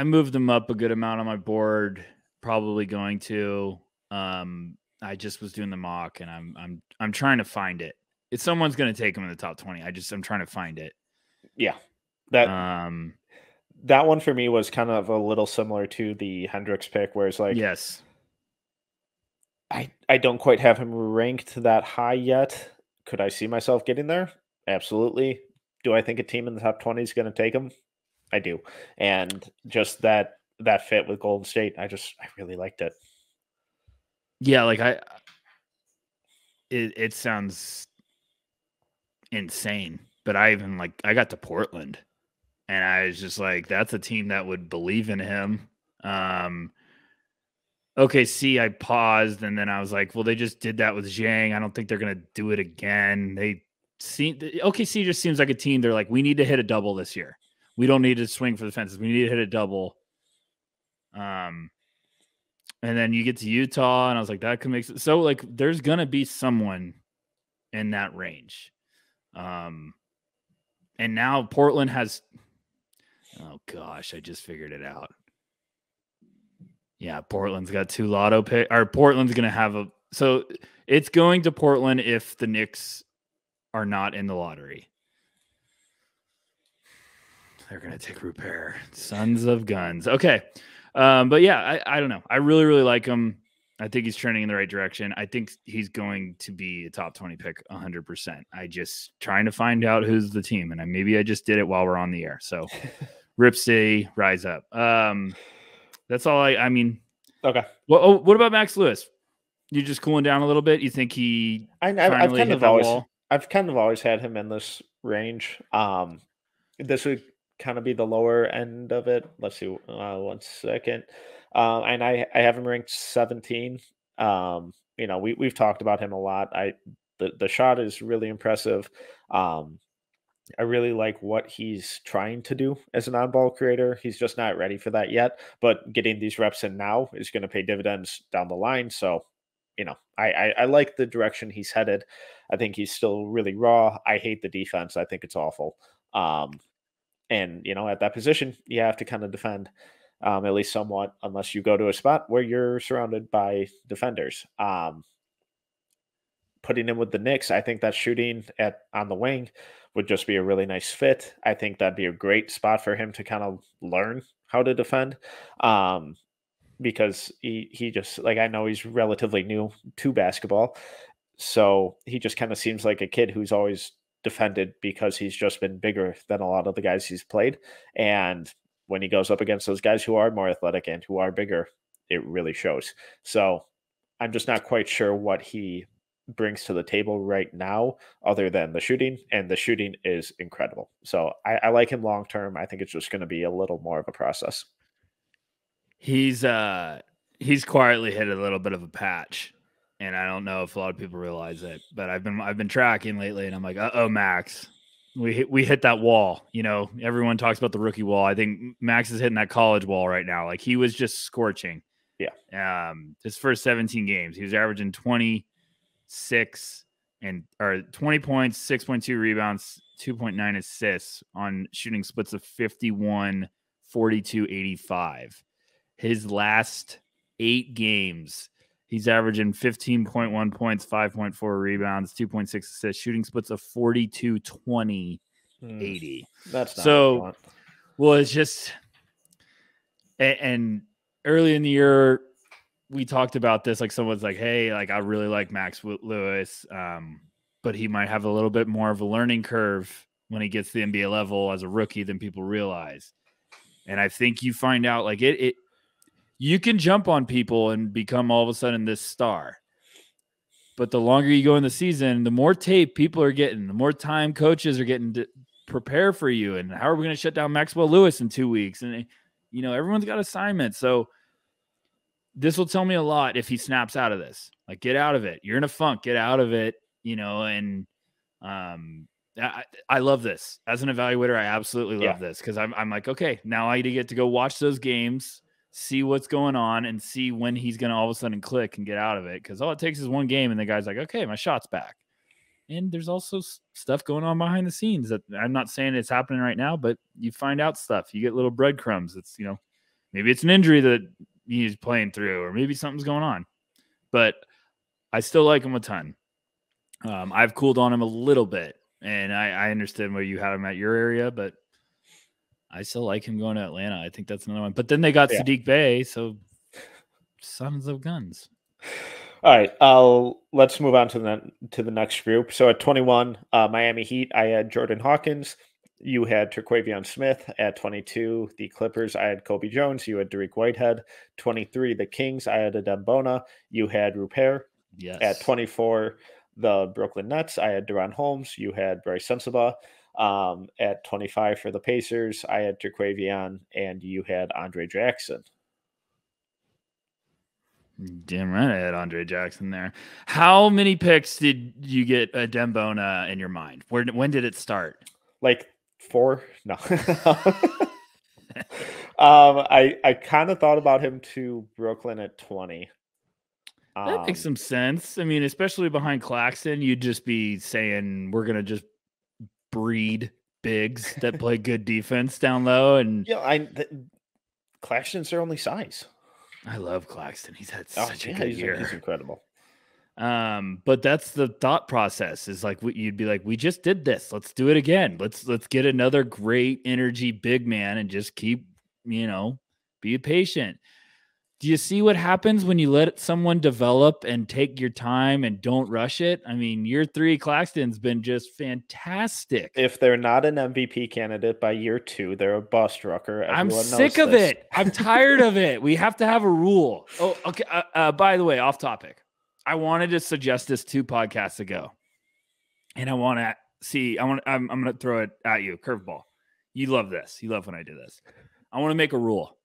moved him up a good amount on my board. Probably going to. I just was doing the mock, and I'm trying to find it. If someone's going to take him in the top 20, I'm trying to find it. Yeah, that one for me was kind of a little similar to the Hendricks pick, where it's like, yes, I don't quite have him ranked that high yet. Could I see myself getting there? Absolutely. Do I think a team in the top 20 is going to take him? I do. And just that fit with Golden State, I really liked it. Yeah, like it sounds insane, but I got to Portland and I was just like, that's a team that would believe in him. OKC, I paused and then I was like, well, they just did that with Zhang. I don't think they're going to do it again. OKC just seems like a team. They're like, we need to hit a double this year. We don't need to swing for the fences. We need to hit a double. And then you get to Utah and I was like, that could make sense. So like, there's going to be someone in that range. And now Portland has, oh gosh, I just figured it out. Yeah, Portland's got 2 lotto pick, or Portland's going to have so it's going to Portland if the Knicks are not in the lottery. They're going to take Ruper. Sons of guns. Okay. But yeah, I don't know. I really, really like him. I think he's trending in the right direction. I think he's going to be a top 20 pick 100%. I just trying to find out who's the team. And maybe I just did it while we're on the air. So Rip City, rise up. That's all I mean. Okay. Well, what about Max Lewis? You just cooling down a little bit? You think he finally hit that wall? I've kind of always had him in this range. This would kind of be the lower end of it. Let's see, 1 second. And I have him ranked 17. We've talked about him a lot. The shot is really impressive. I really like what he's trying to do as an on-ball creator. He's just not ready for that yet, but getting these reps in now is going to pay dividends down the line. So, I like the direction he's headed. I think he's still really raw. I hate the defense. I think it's awful. And at that position, you have to kind of defend, at least somewhat, unless you go to a spot where you're surrounded by defenders. Putting him with the Knicks, I think that shooting on the wing would just be a really nice fit. I think that'd be a great spot for him to kind of learn how to defend. Because he just, like, I know he's relatively new to basketball, so he just kind of seems like a kid who's always defended because he's just been bigger than a lot of the guys he's played. And when he goes up against those guys who are more athletic and who are bigger, it really shows. So I'm just not quite sure what he brings to the table right now other than the shooting, and the shooting is incredible. So I like him long term. I think it's just going to be a little more of a process. He's quietly hit a little bit of a patch, and I don't know if a lot of people realize it, but I've been tracking lately, and I'm like, oh, Max, we hit that wall. Everyone talks about the rookie wall. I think Max is hitting that college wall right now. Like, he was just scorching. Yeah. His first 17 games, he was averaging 20 points, 6.2 rebounds, 2.9 assists on shooting splits of 51, 42, 85. His last 8 games, he's averaging 15.1 points, 5.4 rebounds, 2.6 assists, shooting splits of 42, 20, 80. That's not what you want. Well, it's just, and early in the year, we talked about this. Like, someone's like, hey, like, I really like Max Lewis, but he might have a little bit more of a learning curve when he gets to the NBA level as a rookie than people realize. And I think you find out, like, you can jump on people and become all of a sudden this star. But the longer you go in the season, the more tape people are getting, the more time coaches are getting to prepare for you. And how are we going to shut down Maxwell Lewis in 2 weeks? And, everyone's got assignments. So this will tell me a lot if he snaps out of this. Like, get out of it. You're in a funk. Get out of it, and I love this. As an evaluator, I absolutely love this, because I'm like, okay, now I get to go watch those games, see what's going on, and see when he's going to all of a sudden click and get out of it. Because all it takes is one game, and the guy's like, okay, my shot's back. And there's also stuff going on behind the scenes that I'm not saying it's happening right now, but you find out stuff. You get little breadcrumbs. It's, maybe it's an injury that he's playing through, or maybe something's going on. But I still like him a ton. I've cooled on him a little bit, and I understand where you had him at your area, but I still like him going to Atlanta. I think that's another one. But then they got Sadiq Bey, so sons of guns. All right, let's move on to the next group. So at 21, Miami Heat, I had Jordan Hawkins. You had Terquavion Smith. At 22, the Clippers, I had Kobe Jones. You had Derek Whitehead. 23, the Kings, I had Adembona. You had Ruper. Yes. At 24, the Brooklyn Nets, I had Deron Holmes. You had Bryce Sensabaugh. At 25 for the Pacers, I had Terquavion, and you had Andre Jackson. Damn right, I had Andre Jackson there. How many picks did you get Adembona in your mind? When did it start? Like 4? No. I kind of thought about him to Brooklyn at 20. That makes some sense. I mean, especially behind Claxton, you'd just be saying we're gonna just breed bigs that play good defense down low. And Claxton's their only size. I love Claxton. He's had such a good year. He's incredible. But that's the thought process is like, you'd be like, we just did this. Let's do it again. Let's get another great energy big man and just keep, be patient. Do you see what happens when you let someone develop and take your time and don't rush it? I mean, year 3 Claxton's been just fantastic. If they're not an MVP candidate by year 2, they're a bust, Rucker. I'm Everyone sick knows of this. it. I'm tired of it. We have to have a rule. Oh, okay. By the way, off topic. I wanted to suggest this 2 podcasts ago, and I want to see. I'm going to throw it at you, curveball. You love this. You love when I do this. I want to make a rule,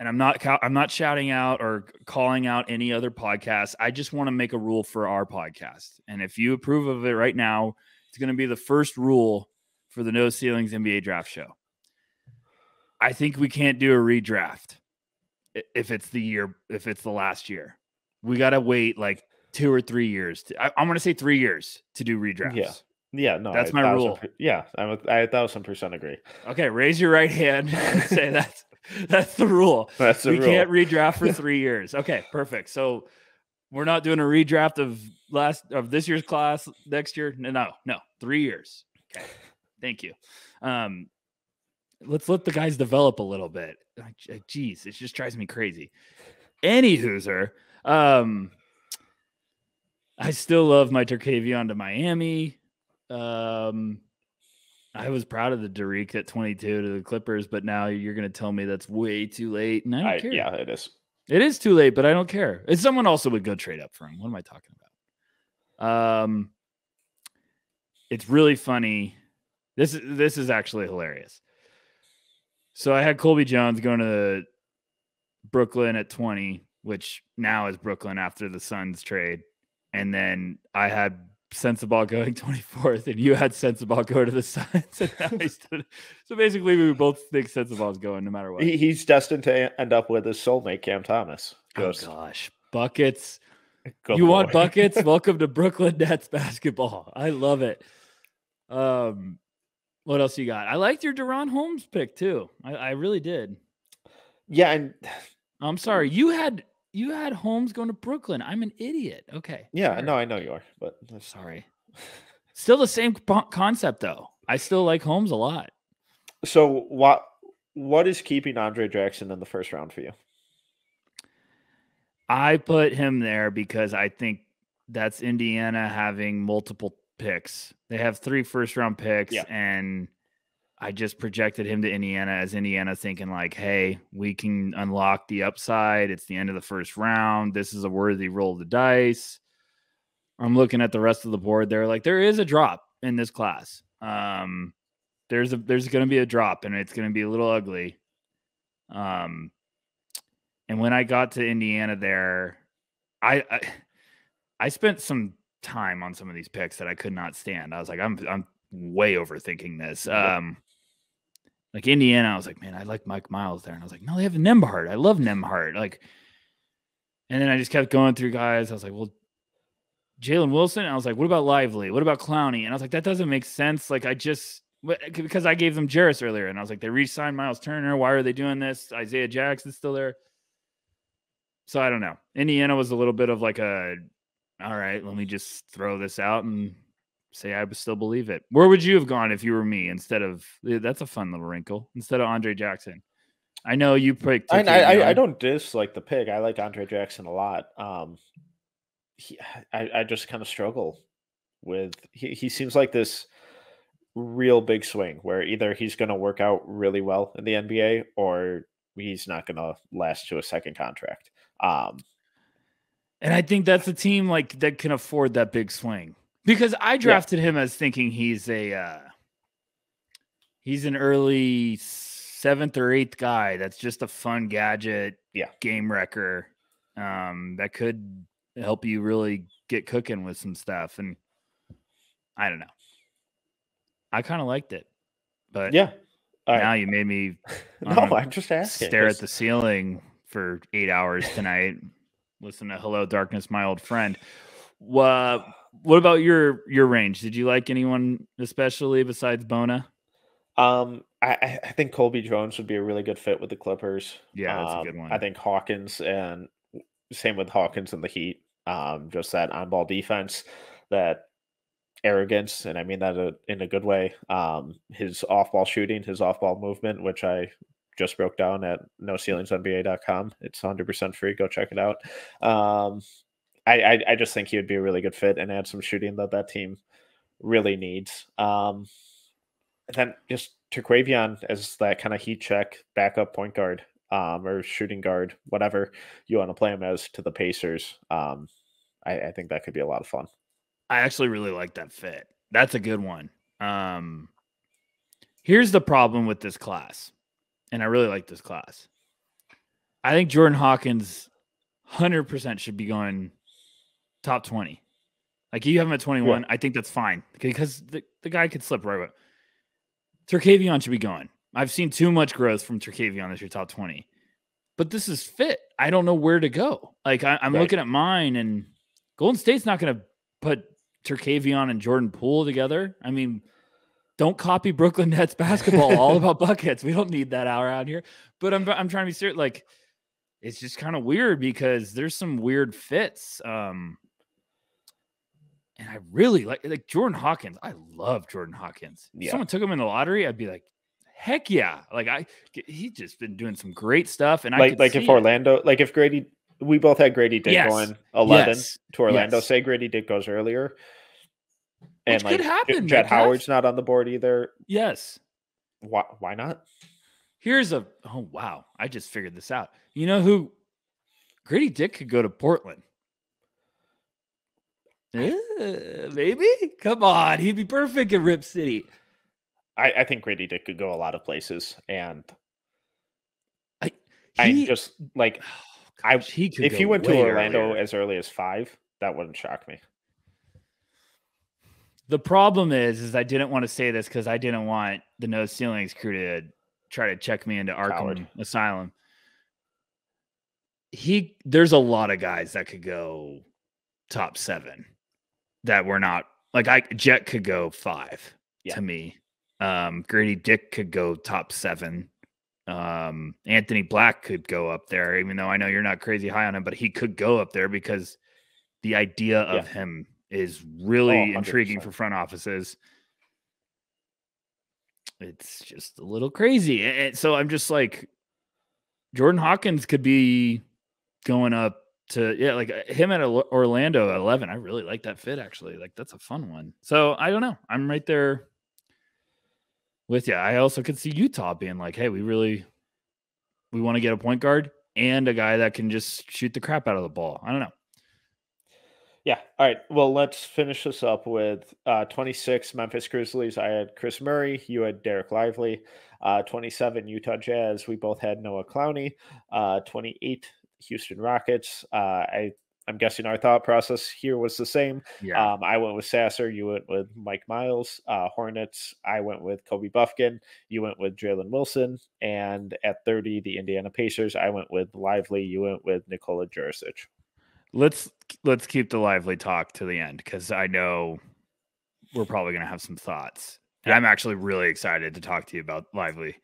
and I'm not shouting out or calling out any other podcast. I just want to make a rule for our podcast, and if you approve of it right now, it's going to be the first rule for the No Ceilings NBA Draft Show. I think we can't do a redraft if it's the last year. We got to wait like 2 or 3 years. I'm going to say 3 years to do redrafts. Yeah, no, that's my rule. Yeah, I 1,000% agree. Okay, raise your right hand and say that's the rule. That's the rule. We can't redraft for 3 years. Okay, perfect. So we're not doing a redraft of this year's class next year. No, 3 years. Okay, thank you. Let's let the guys develop a little bit. Jeez, it just drives me crazy. Any hooser. I still love my Terkavion to Miami. I was proud of the Derek at 22 to the Clippers, but now you're going to tell me that's way too late, and I don't care. Yeah, it is. It is too late, but I don't care. If someone also would go trade up for him. What am I talking about? It's really funny. This is actually hilarious. So I had Colby Jones going to Brooklyn at 20, which now is Brooklyn after the Suns trade. And then I had Sensabaugh going 24th, and you had Sensabaugh go to the Suns. So basically, we both think Sensabaugh's going no matter what. He's destined to end up with his soulmate, Cam Thomas. Oh, gosh. Buckets. Good want buckets? Welcome to Brooklyn Nets basketball. I love it. What else you got? I liked your Deron Holmes pick, too. I really did. Yeah, and I'm sorry. You had Holmes going to Brooklyn. I'm an idiot. Okay. Yeah, sorry. no, I know you are, but sorry. Still the same concept, though. I still like Holmes a lot. So what is keeping Andre Jackson in the first round for you? I put him there because I think that's Indiana having multiple picks. They have 3 first-round picks, and I just projected him to Indiana as Indiana thinking like, hey, we can unlock the upside. It's the end of the first round. This is a worthy roll of the dice. I'm looking at the rest of the board. They're like, there is a drop in this class. There's going to be a drop, and it's going to be a little ugly. And when I got to Indiana there, I spent some time on some of these picks that I could not stand. I was like, I'm way overthinking this. Like Indiana, I was like, man, I like Mike Miles there. And I was like, no, they have Nembhard. I love Nembhard. Like, and then I just kept going through guys. I was like, well, Jalen Wilson. And I was like, what about Lively? What about Clowney? And I was like, that doesn't make sense. Like, because I gave them Jarris earlier. And I was like, they re-signed Miles Turner. Why are they doing this? Isaiah Jackson's still there. So I don't know. Indiana was a little bit of like all right, let me just throw this out and say I still believe it. Where would you have gone if you were me instead of – that's a fun little wrinkle. Instead of Andre Jackson. I know you picked – I don't dislike the pick. I like Andre Jackson a lot. I just kind of struggle with – he seems like this real big swing where either he's going to work out really well in the NBA or he's not going to last to a second contract. And I think that's a team like that can afford that big swing. Because I drafted him as thinking he's an early 7th or 8th guy that's just a fun gadget, game wrecker that could help you really get cooking with some stuff. And I don't know. I kind of liked it, but now you made me I'm just asking. Stare at the ceiling for 8 hours tonight. Listen to Hello Darkness, My Old Friend. What about your range? Did you like anyone especially besides Bona? I think Colby Jones would be a really good fit with the Clippers. Yeah, that's a good one. I think Hawkins, and same with Hawkins and the Heat. Just that on-ball defense, that arrogance, and I mean that in a good way. His off-ball shooting, his off-ball movement, which I just broke down at noceilingsnba.com. It's 100% free. Go check it out. I just think he would be a really good fit and add some shooting that team really needs. And then just Terquavion as that kind of heat check backup point guard, or shooting guard, whatever you want to play him as to the Pacers. I think that could be a lot of fun. I actually really like that fit. That's a good one. Here's the problem with this class, and I really like this class. I think Jordan Hawkins 100% should be going top 20. Like, you have him at 21. Yeah. I think that's fine because the guy could slip right away. Terquavion should be going. I've seen too much growth from Terquavion this year, top 20. But this is fit. I don't know where to go. Like, I'm looking at mine, and Golden State's not going to put Terquavion and Jordan Poole together. I mean, don't copy Brooklyn Nets basketball, all about buckets. We don't need that around here. But I'm trying to be serious. Like, it's just kind of weird because there's some weird fits. And I really like Jordan Hawkins. I love Jordan Hawkins. Yeah. If someone took him in the lottery, I'd be like, heck yeah. Like, he's just been doing some great stuff. And if Orlando, like if Grady, we both had Grady Dick going 11 to Orlando. Yes. Say Grady Dick goes earlier. And which could happen. Jet Howard's not on the board either. Yes. Why not? Oh, wow. I just figured this out. You know who? Grady Dick could go to Portland. Maybe? Come on. He'd be perfect at Rip City. I think Grady Dick could go a lot of places. And if he went to Orlando as early as 5, that wouldn't shock me. The problem is I didn't want to say this because I didn't want the No Ceilings crew to try to check me into Arkham Asylum. There's a lot of guys that could go top 7 that were not like Jet could go 5 to me. Grady Dick could go top 7. Anthony Black could go up there, even though I know you're not crazy high on him, but he could go up there because the idea of him is really intriguing for front offices. It's just a little crazy. And so I'm just like, Jordan Hawkins could be going up to, like him at Orlando at 11. I really like that fit, actually. Like, that's a fun one. So I don't know. I'm right there with you. I also could see Utah being like, hey, we want to get a point guard and a guy that can just shoot the crap out of the ball. I don't know. Yeah. All right. Well, let's finish this up with 26 Memphis Grizzlies. I had Chris Murray. You had Derek Lively. 27 Utah Jazz. We both had Noah Clowney. 28 Houston Rockets. I'm guessing our thought process here was the same. Yeah. I went with Sasser. You went with Mike Miles. Hornets. I went with Kobe Buffkin. You went with Jalen Wilson. And at 30, the Indiana Pacers. I went with Lively. You went with Nikola Jurisic. Let's keep the Lively talk to the end because I know we're probably going to have some thoughts. And I'm actually really excited to talk to you about Lively.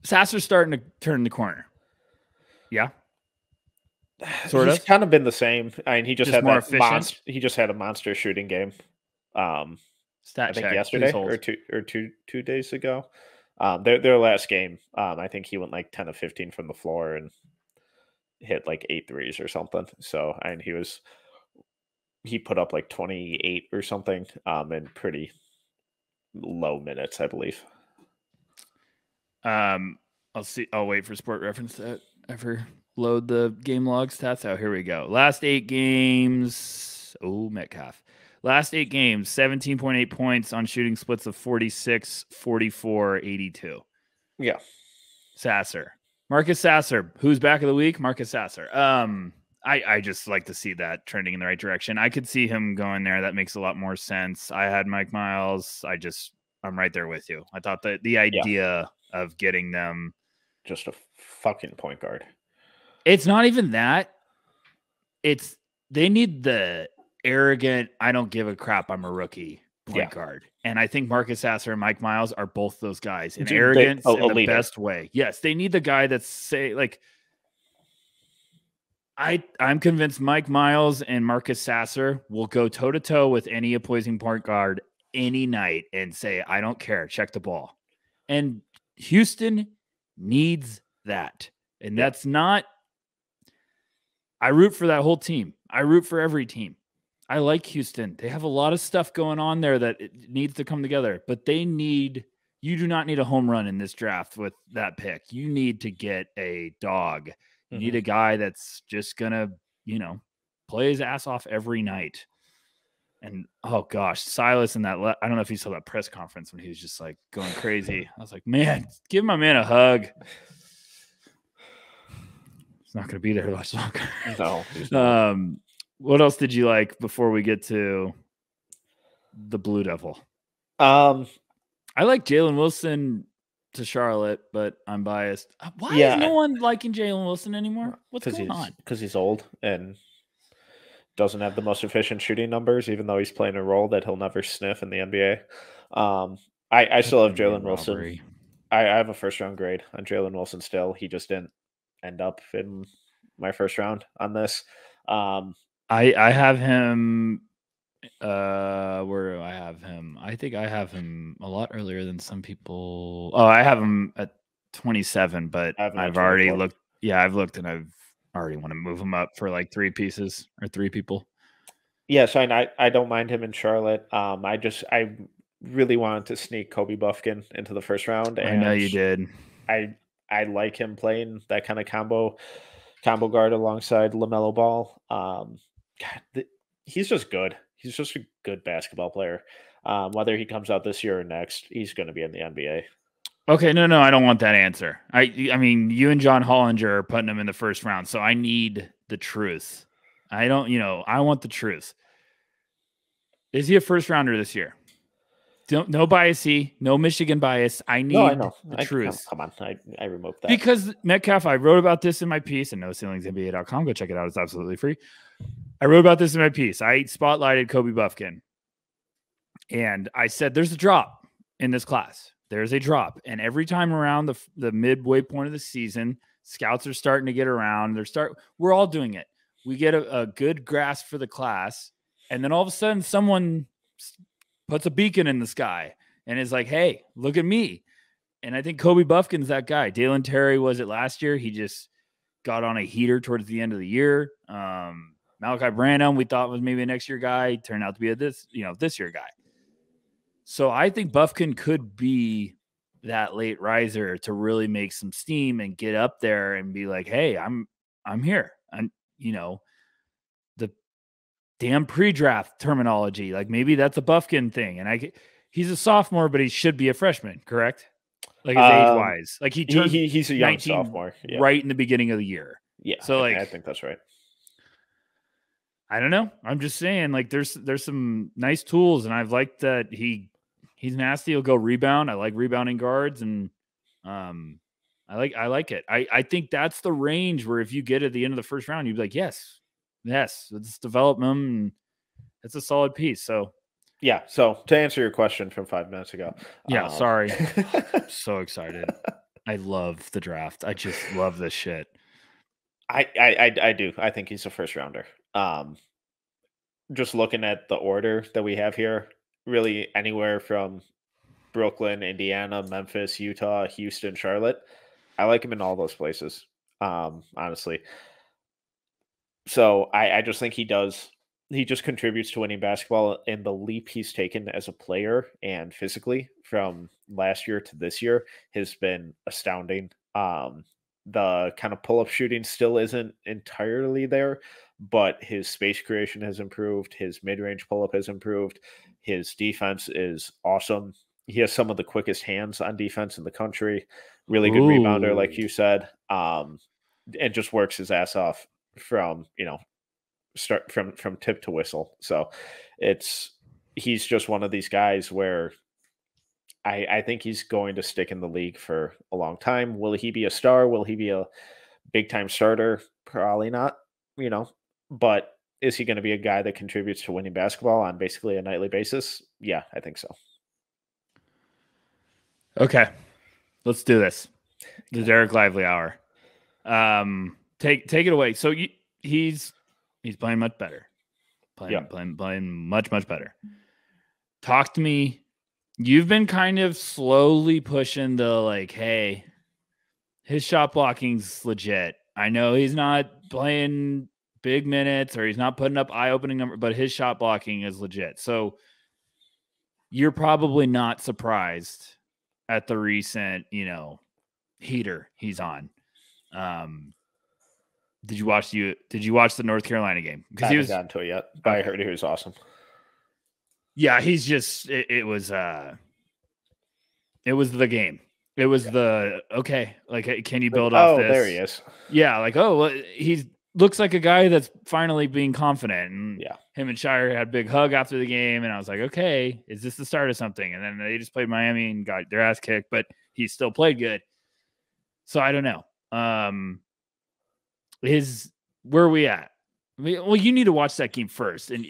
Sasser's starting to turn the corner. Yeah. Sort of. He's kind of been the same. I mean, he just had he just had a monster shooting game. Stat I think yesterday or two days ago. Their last game, I think he went like 10 of 15 from the floor and hit like 8 threes or something. So, and he put up like 28 or something in pretty low minutes, I believe. I'll wait for Sport Reference to ever load the game log stats out. Here we go. Last 8 games. Oh, Metcalf. Last 8 games, 17.8 points on shooting splits of 46, 44, 82. Yeah. Sasser. Marcus Sasser. Who's back of the week? Marcus Sasser. I just like to see that trending in the right direction. I could see him going there. That makes a lot more sense. I had Mike Miles. I'm right there with you. I thought that the idea of getting them just a fucking point guard. It's not even that. They need the arrogant, I don't give a crap, I'm a rookie point guard. And I think Marcus Sasser and Mike Miles are both those guys. And arrogance in the best way. Yes, they need the guy that's I'm convinced Mike Miles and Marcus Sasser will go toe to toe with any opposing point guard any night and say, I don't care, check the ball. And Houston needs that. And that's not, I root for that whole team. I root for every team. I like Houston. They have a lot of stuff going on there that it needs to come together, but you do not need a home run in this draft with that pick. You need to get a dog. You need a guy that's just going to, play his ass off every night. And oh gosh, Silas in that, I don't know if you saw that press conference when he was just like going crazy. I was like, man, give my man a hug. He's not going to be there much longer. No. What else did you like before we get to the Blue Devil? I like Jalen Wilson to Charlotte, but I'm biased. Why is no one liking Jalen Wilson anymore? What's going on? Because he's old and doesn't have the most efficient shooting numbers, even though he's playing a role that he'll never sniff in the NBA. I still have Jalen Wilson. I have a first-round grade on Jalen Wilson still. He just didn't end up in my first round on this. I have him. Where do I have him? I think I have him a lot earlier than some people. Oh, I have him at 27, but I've already looked. Yeah, I've looked and I've already want to move him up for like 3 pieces or 3 people. Yeah, so I don't mind him in Charlotte. I really wanted to sneak Kobe Buffkin into the first round. And I know you did. I like him playing that kind of combo guard alongside LaMelo Ball. He's just good. He's just a good basketball player. Whether he comes out this year or next, he's going to be in the NBA. Okay, no, I don't want that answer. I mean, you and John Hollinger are putting him in the first round, so I need the truth. I want the truth. Is he a first rounder this year? No biasy, no Michigan bias. I need the truth. Come on, I removed that. Because Metcalf, I wrote about this in my piece at NoCeilingsNBA.com. Go check it out. It's absolutely free. I wrote about this in my piece. I spotlighted Kobe Buffkin. And I said, there's a drop in this class. There's a drop. And every time around the midway point of the season, scouts are starting to get around. We're all doing it. We get a good grasp for the class. And then all of a sudden, someone puts a beacon in the sky and is like, hey, look at me. And I think Kobe Buffkin's that guy. Dalen Terry was it last year. He just got on a heater towards the end of the year. Malachi Branham, we thought was maybe a next year guy. He turned out to be this year guy. So I think Buffkin could be that late riser to really make some steam and get up there and be like, hey, I'm here. I'm, the damn pre-draft terminology. Like maybe that's a Buffkin thing. And he's a sophomore, but he should be a freshman, correct? Like his age wise. Like he's a young sophomore. Yeah. Right in the beginning of the year. Yeah. So I think that's right. I don't know. I'm just saying, like, there's some nice tools, and I've liked that he's nasty. He'll go rebound. I like rebounding guards, and I like it. I think that's the range where if you get at the end of the first round, you'd be like, yes, let's develop them. And it's a solid piece. So yeah. So to answer your question from 5 minutes ago. Yeah. Sorry. I'm so excited. I love the draft. I just love this shit. I do. I think he's a first rounder. Just looking at the order that we have here, really anywhere from Brooklyn, Indiana, Memphis, Utah, Houston, Charlotte. I like him in all those places, honestly. So I just think he just contributes to winning basketball, and the leap he's taken as a player and physically from last year to this year has been astounding. The kind of pull-up shooting still isn't entirely there, but his space creation has improved. His mid-range pull-up has improved. His defense is awesome. He has some of the quickest hands on defense in the country. Really good rebounder, like you said. And just works his ass off from, start from tip to whistle. So he's just one of these guys where I think he's going to stick in the league for a long time. Will he be a star? Will he be a big time starter? Probably not, but is he going to be a guy that contributes to winning basketball on basically a nightly basis? Yeah, I think so. Okay. Let's do this. The Derek Lively Hour. Take it away. So he's playing much better. Yeah. Playing much better. Talk to me. You've been kind of slowly pushing the like, hey, his shot blocking's legit. I know he's not playing big minutes or he's not putting up eye-opening numbers, but his shot blocking is legit. So you're probably not surprised at the recent, heater he's on. Did you watch the North Carolina game? Because I haven't gotten to it yet, but okay. I heard he was awesome. Yeah, he's just it was the game. It was okay. Like, can you build off this? Oh, there he is. Yeah, like he looks like a guy that's finally being confident. And him and Shire had a big hug after the game, and I was like, okay, is this the start of something? And then they just played Miami and got their ass kicked, but he still played good. So I don't know. Where are we at? Well, you need to watch that game first, and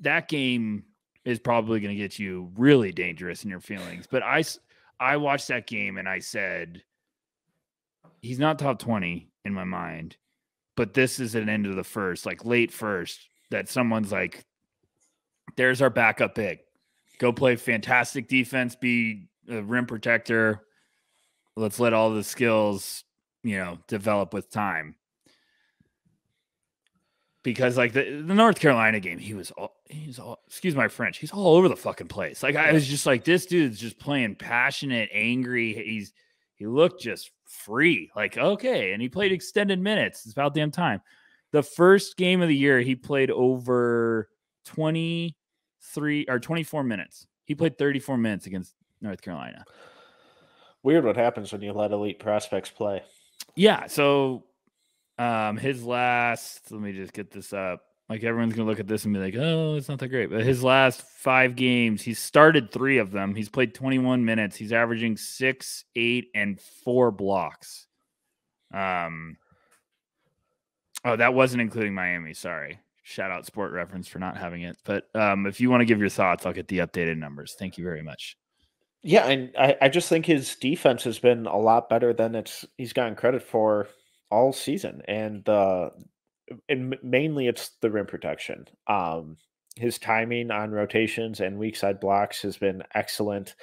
that game is probably going to get you really dangerous in your feelings. But I watched that game and I said, he's not top 20 in my mind, but this is an end of the first, like late first, that someone's like, there's our backup big. Go play fantastic defense, be a rim protector. Let's let all the skills, develop with time. Because like the North Carolina game, he's all, excuse my French, he's all over the fucking place. Like I was just like, this dude's just playing passionate, angry. He looked just free. Like, okay. And he played extended minutes. It's about damn time. The first game of the year, he played over 23 or 24 minutes. He played 34 minutes against North Carolina. Weird what happens when you let elite prospects play. Yeah. So his last, let me just get this up. Like everyone's going to look at this and be like, oh, it's not that great. But his last 5 games, he started 3 of them. He's played 21 minutes. He's averaging 6, 8, and 4 blocks. Oh, that wasn't including Miami. Sorry. Shout out Sport Reference for not having it. But if you want to give your thoughts, I'll get the updated numbers. Thank you very much. Yeah, and I just think his defense has been a lot better than he's gotten credit for all season, and mainly it's the rim protection. His timing on rotations and weak side blocks has been excellent.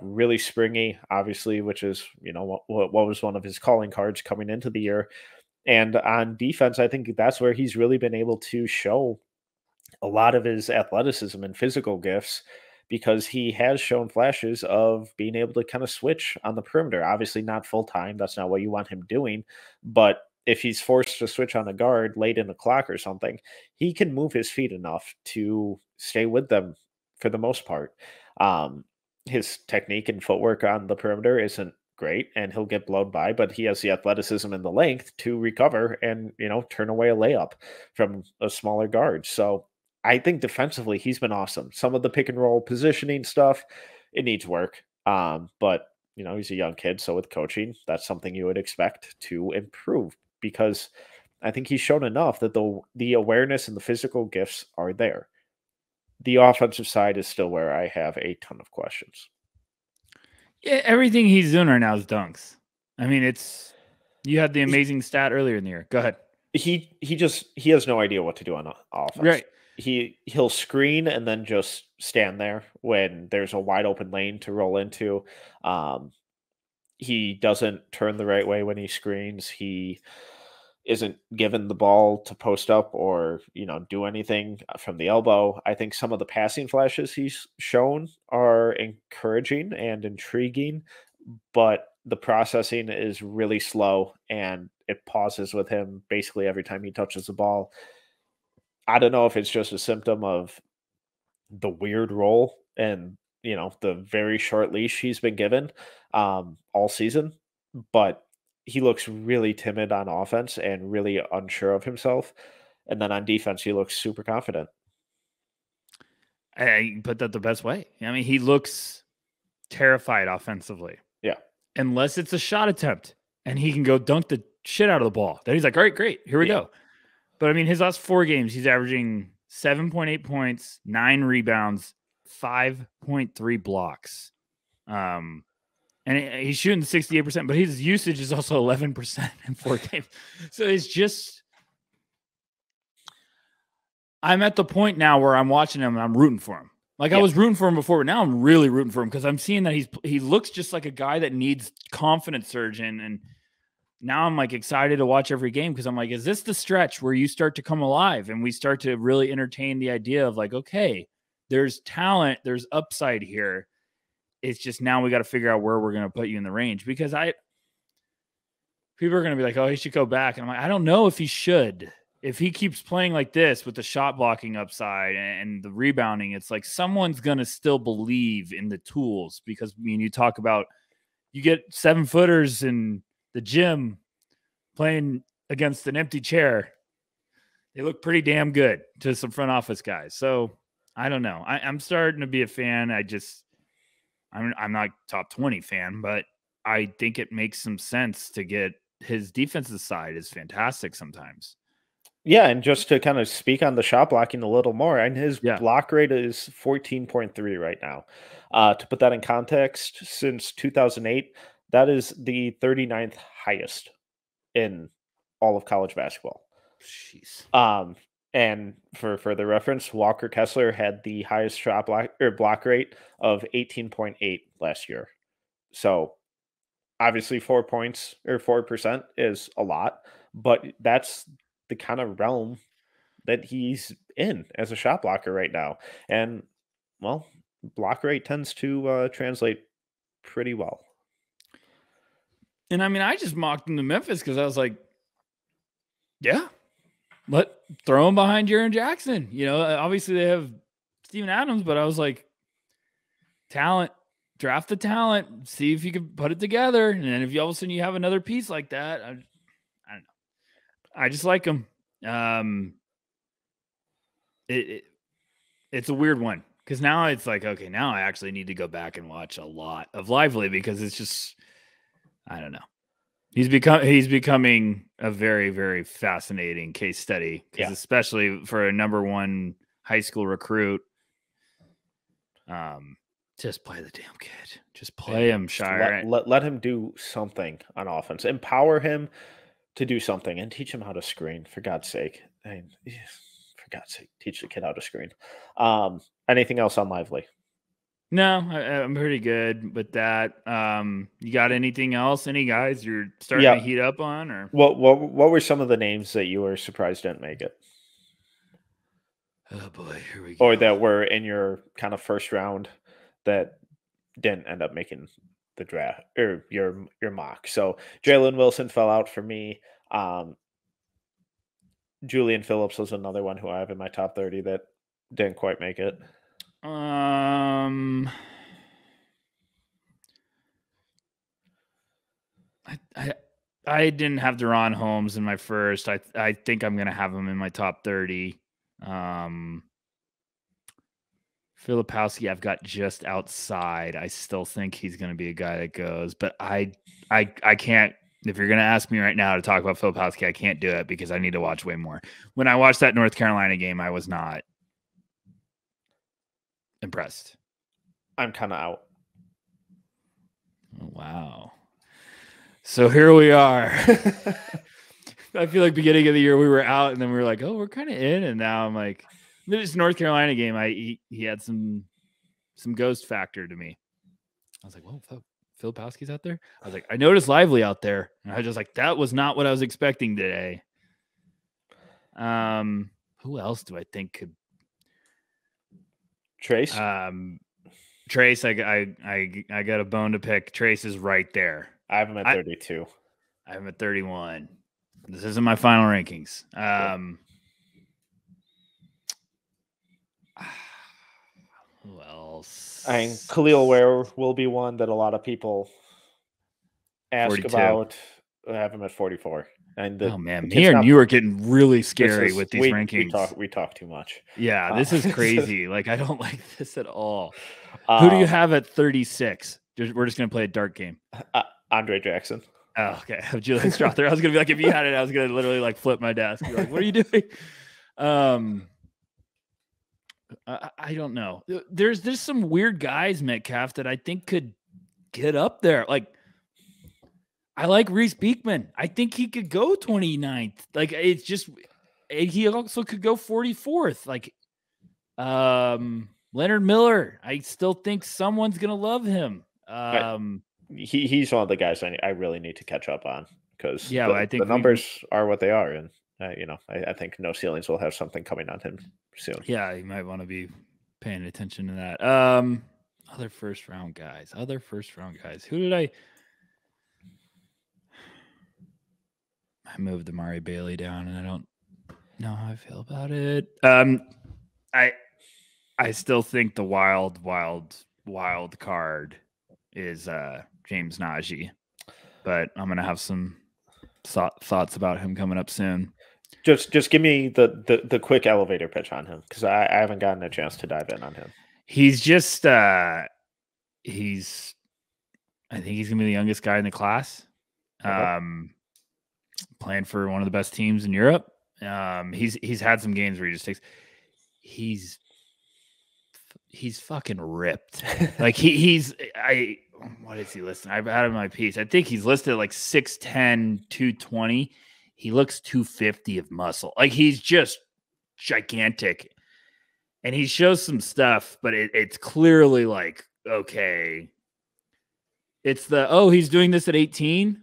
Really springy, obviously, which is what was one of his calling cards coming into the year. And on defense, I think that's where he's really been able to show a lot of his athleticism and physical gifts, because he has shown flashes of being able to kind of switch on the perimeter. Obviously not full time. That's not what you want him doing. But if he's forced to switch on a guard late in the clock or something, he can move his feet enough to stay with them for the most part. His technique and footwork on the perimeter isn't great, and he'll get blown by, but he has the athleticism and the length to recover and, turn away a layup from a smaller guard. So I think defensively, he's been awesome. Some of the pick and roll positioning stuff, it needs work. But he's a young kid, so with coaching, that's something you would expect to improve, because I think he's shown enough that the awareness and the physical gifts are there. The offensive side is still where I have a ton of questions. Yeah, everything he's doing right now is dunks. I mean, you had the amazing stat earlier in the year. Go ahead. He has no idea what to do on offense. Right. He'll screen and then just stand there when there's a wide open lane to roll into. He doesn't turn the right way when he screens. He isn't given the ball to post up or do anything from the elbow. I think some of the passing flashes he's shown are encouraging and intriguing, but the processing is really slow and it pauses with him basically every time he touches the ball. I don't know if it's just a symptom of the weird role and, the very short leash he's been given all season, but he looks really timid on offense and really unsure of himself. And then on defense, he looks super confident. I put that the best way. I mean, he looks terrified offensively. Yeah. Unless it's a shot attempt and he can go dunk the shit out of the ball. Then he's like, all right, great. Here we go. But I mean, his last 4 games, he's averaging 7.8 points, 9 rebounds, 5.3 blocks. And he's shooting 68%, but his usage is also 11% in 4 games. So it's just I'm at the point now where I'm watching him and I'm rooting for him. Like I was rooting for him before, but now I'm really rooting for him because I'm seeing that he looks just like a guy that needs confidence surgeon. And now I'm like excited to watch every game because I'm like, is this the stretch where you start to come alive and we start to really entertain the idea of like, okay, there's talent, there's upside here. It's just now we got to figure out where we're going to put you in the range because people are going to be like, oh, he should go back. And I'm like, I don't know if he should. If he keeps playing like this with the shot blocking upside and the rebounding, it's like someone's going to still believe in the tools because I mean, you talk about you get 7-footers in the gym playing against an empty chair. They look pretty damn good to some front office guys. So I don't know. I'm starting to be a fan. I'm not top 20 fan, but I think it makes some sense to get his defensive side is fantastic sometimes. Yeah, and just to kind of speak on the shot blocking a little more, and his block rate is 14.3 right now. To put that in context, since 2008, that is the 39th highest in all of college basketball. Jeez. And for further reference, Walker Kessler had the highest shot block rate of 18.8 last year. So obviously 4 points or 4% is a lot, but that's the kind of realm that he's in as a shot blocker right now. And well, block rate tends to translate pretty well. And I mean, I just mocked him to Memphis because I was like, yeah, throw him behind Jaren Jackson. You know, obviously they have Steven Adams, but I was like, talent, draft the talent, see if you can put it together. And then if you all of a sudden you have another piece like that, I don't know. I just like him. It's a weird one because now it's like, okay, now I actually need to go back and watch a lot of Lively because it's just, I don't know. He's becoming a very, very fascinating case study because especially for a number 1 high school recruit, just play the damn kid. Just play him, Shire. Let him do something on offense. Empower him to do something and teach him how to screen. For God's sake, for God's sake, teach the kid how to screen. Anything else on Lively? No, I'm pretty good with that. You got anything else? Any guys you're starting to heat up on, or what were some of the names that you were surprised didn't make it? Oh boy, here we go. Or that were in your kind of first round that didn't end up making the draft or your mock. So Jalen Wilson fell out for me. Julian Phillips was another one who I have in my top 30 that didn't quite make it. I didn't have Deron Holmes in my first. I think I'm gonna have him in my top 30. Filipowski, I've got just outside. I still think he's gonna be a guy that goes, but I can't. If you're gonna ask me right now to talk about Filipowski, I can't do it because I need to watch way more. When I watched that North Carolina game, I was not impressed. I'm kind of out. Oh, wow. So here we are. I feel like beginning of the year we were out, and then we were like, "Oh, we're kind of in," and now I'm like, this North Carolina game, he had some ghost factor to me. I was like, "Whoa, Filipowski's out there." I was like, I noticed Lively out there, and I was just like, that was not what I was expecting today. Who else do I think could? Trace. Trace, I got a bone to pick. Trace is right there. I have him at 32. I have him at 31. This isn't my final rankings. Who else? I think Khalil Ware will be one that a lot of people ask 42. About. I have him at 44. And oh man, me and you are getting really scary with these rankings. We talk too much. Yeah, this is crazy. Like, I don't like this at all. Who do you have at 36? We're just gonna play a dark game. Andre Jackson. Oh, okay. I have Julian Strother. I was gonna be like, if you had it, I was gonna literally like flip my desk. Be like, what are you doing? I don't know. There's some weird guys, Metcalf, that I think could get up there. Like, I like Reese Beekman. I think he could go 29th. Like, it's just he also could go 44th. Like Leonard Miller, I still think someone's gonna love him. He's one of the guys I really need to catch up on, because Yeah, I think the numbers are what they are, and I think No Ceilings will have something coming on him soon. Yeah, you might want to be paying attention to that. Other first round guys. Who did I moved Amari Bailey down, and I don't know how I feel about it. I still think the wild card is James Najee, but I'm gonna have some thoughts about him coming up soon. Just give me the quick elevator pitch on him, because I haven't gotten a chance to dive in on him. He's just I think he's gonna be the youngest guy in the class. Playing for one of the best teams in Europe. He's had some games where he just takes. He's fucking ripped. Like what is he listed? I've had him in my piece. I think he's listed at like 6'10", 220. He looks 250 of muscle. Like he's just gigantic. And he shows some stuff, but it's clearly like, okay. It's he's doing this at 18.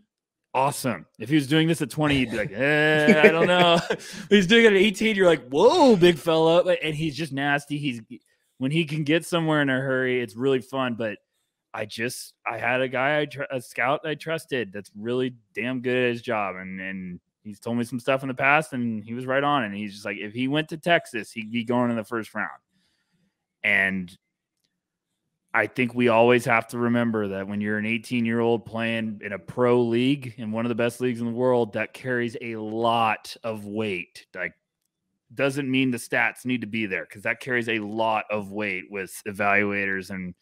Awesome. If he was doing this at 20, you'd be like, I don't know. He's doing it at 18. You're like, whoa, big fella. And he's just nasty. When he can get somewhere in a hurry, it's really fun. But I had a guy, a scout I trusted that's really damn good at his job. And he's told me some stuff in the past, and he was right on. And he's just like, if he went to Texas, he'd be going in the first round. And I think we always have to remember that when you're an 18-year-old playing in a pro league, in one of the best leagues in the world, that carries a lot of weight. Like, doesn't mean the stats need to be there, because that carries a lot of weight with evaluators and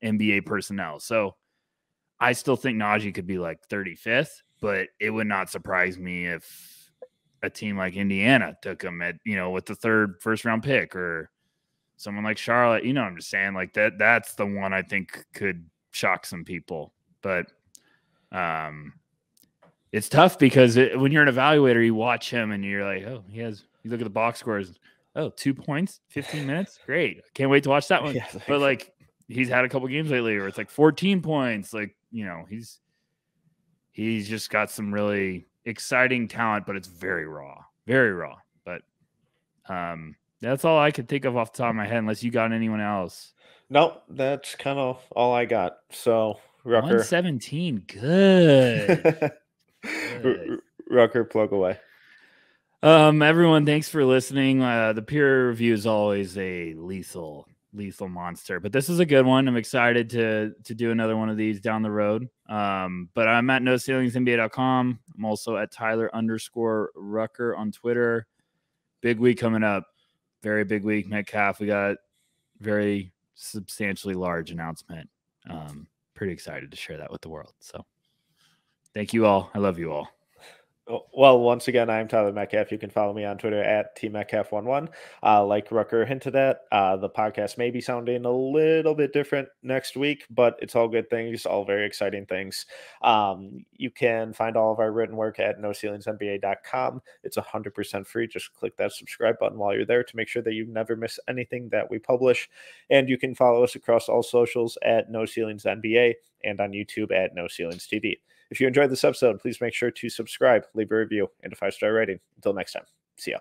NBA personnel. So I still think Najee could be like 35th, but it would not surprise me if a team like Indiana took him at, with the third first-round pick, or someone like Charlotte. I'm just saying, like, that's the one I think could shock some people. But it's tough, because when you're an evaluator, you watch him and you're like, oh, you look at the box scores. Oh, 2 points, 15 minutes. Great. Can't wait to watch that one. Yeah, but like, he's had a couple games lately where it's like 14 points. Like, he's just got some really exciting talent, but it's very raw. But that's all I could think of off the top of my head, unless you got anyone else. Nope, that's kind of all I got. So, Rucker. 117, good. Rucker, plug away. Everyone, thanks for listening. The peer review is always a lethal monster, but this is a good one. I'm excited to do another one of these down the road. But I'm at NoCeilingsNBA.com. I'm also at Tyler_Rucker on Twitter. Big week coming up. Very big week, Metcalf. We got very substantially large announcement. Pretty excited to share that with the world. So thank you all. I love you all. Well, once again, I'm Tyler Metcalf. You can follow me on Twitter at TMetcalf11. Like Rucker hinted at, the podcast may be sounding a little bit different next week, but it's all good things, all very exciting things. You can find all of our written work at NoCeilingsNBA.com. It's 100% free. Just click that subscribe button while you're there to make sure that you never miss anything that we publish. And you can follow us across all socials at NoCeilingsNBA and on YouTube at NoCeilingsTV. If you enjoyed this episode, please make sure to subscribe, leave a review, and a 5-star rating. Until next time, see ya.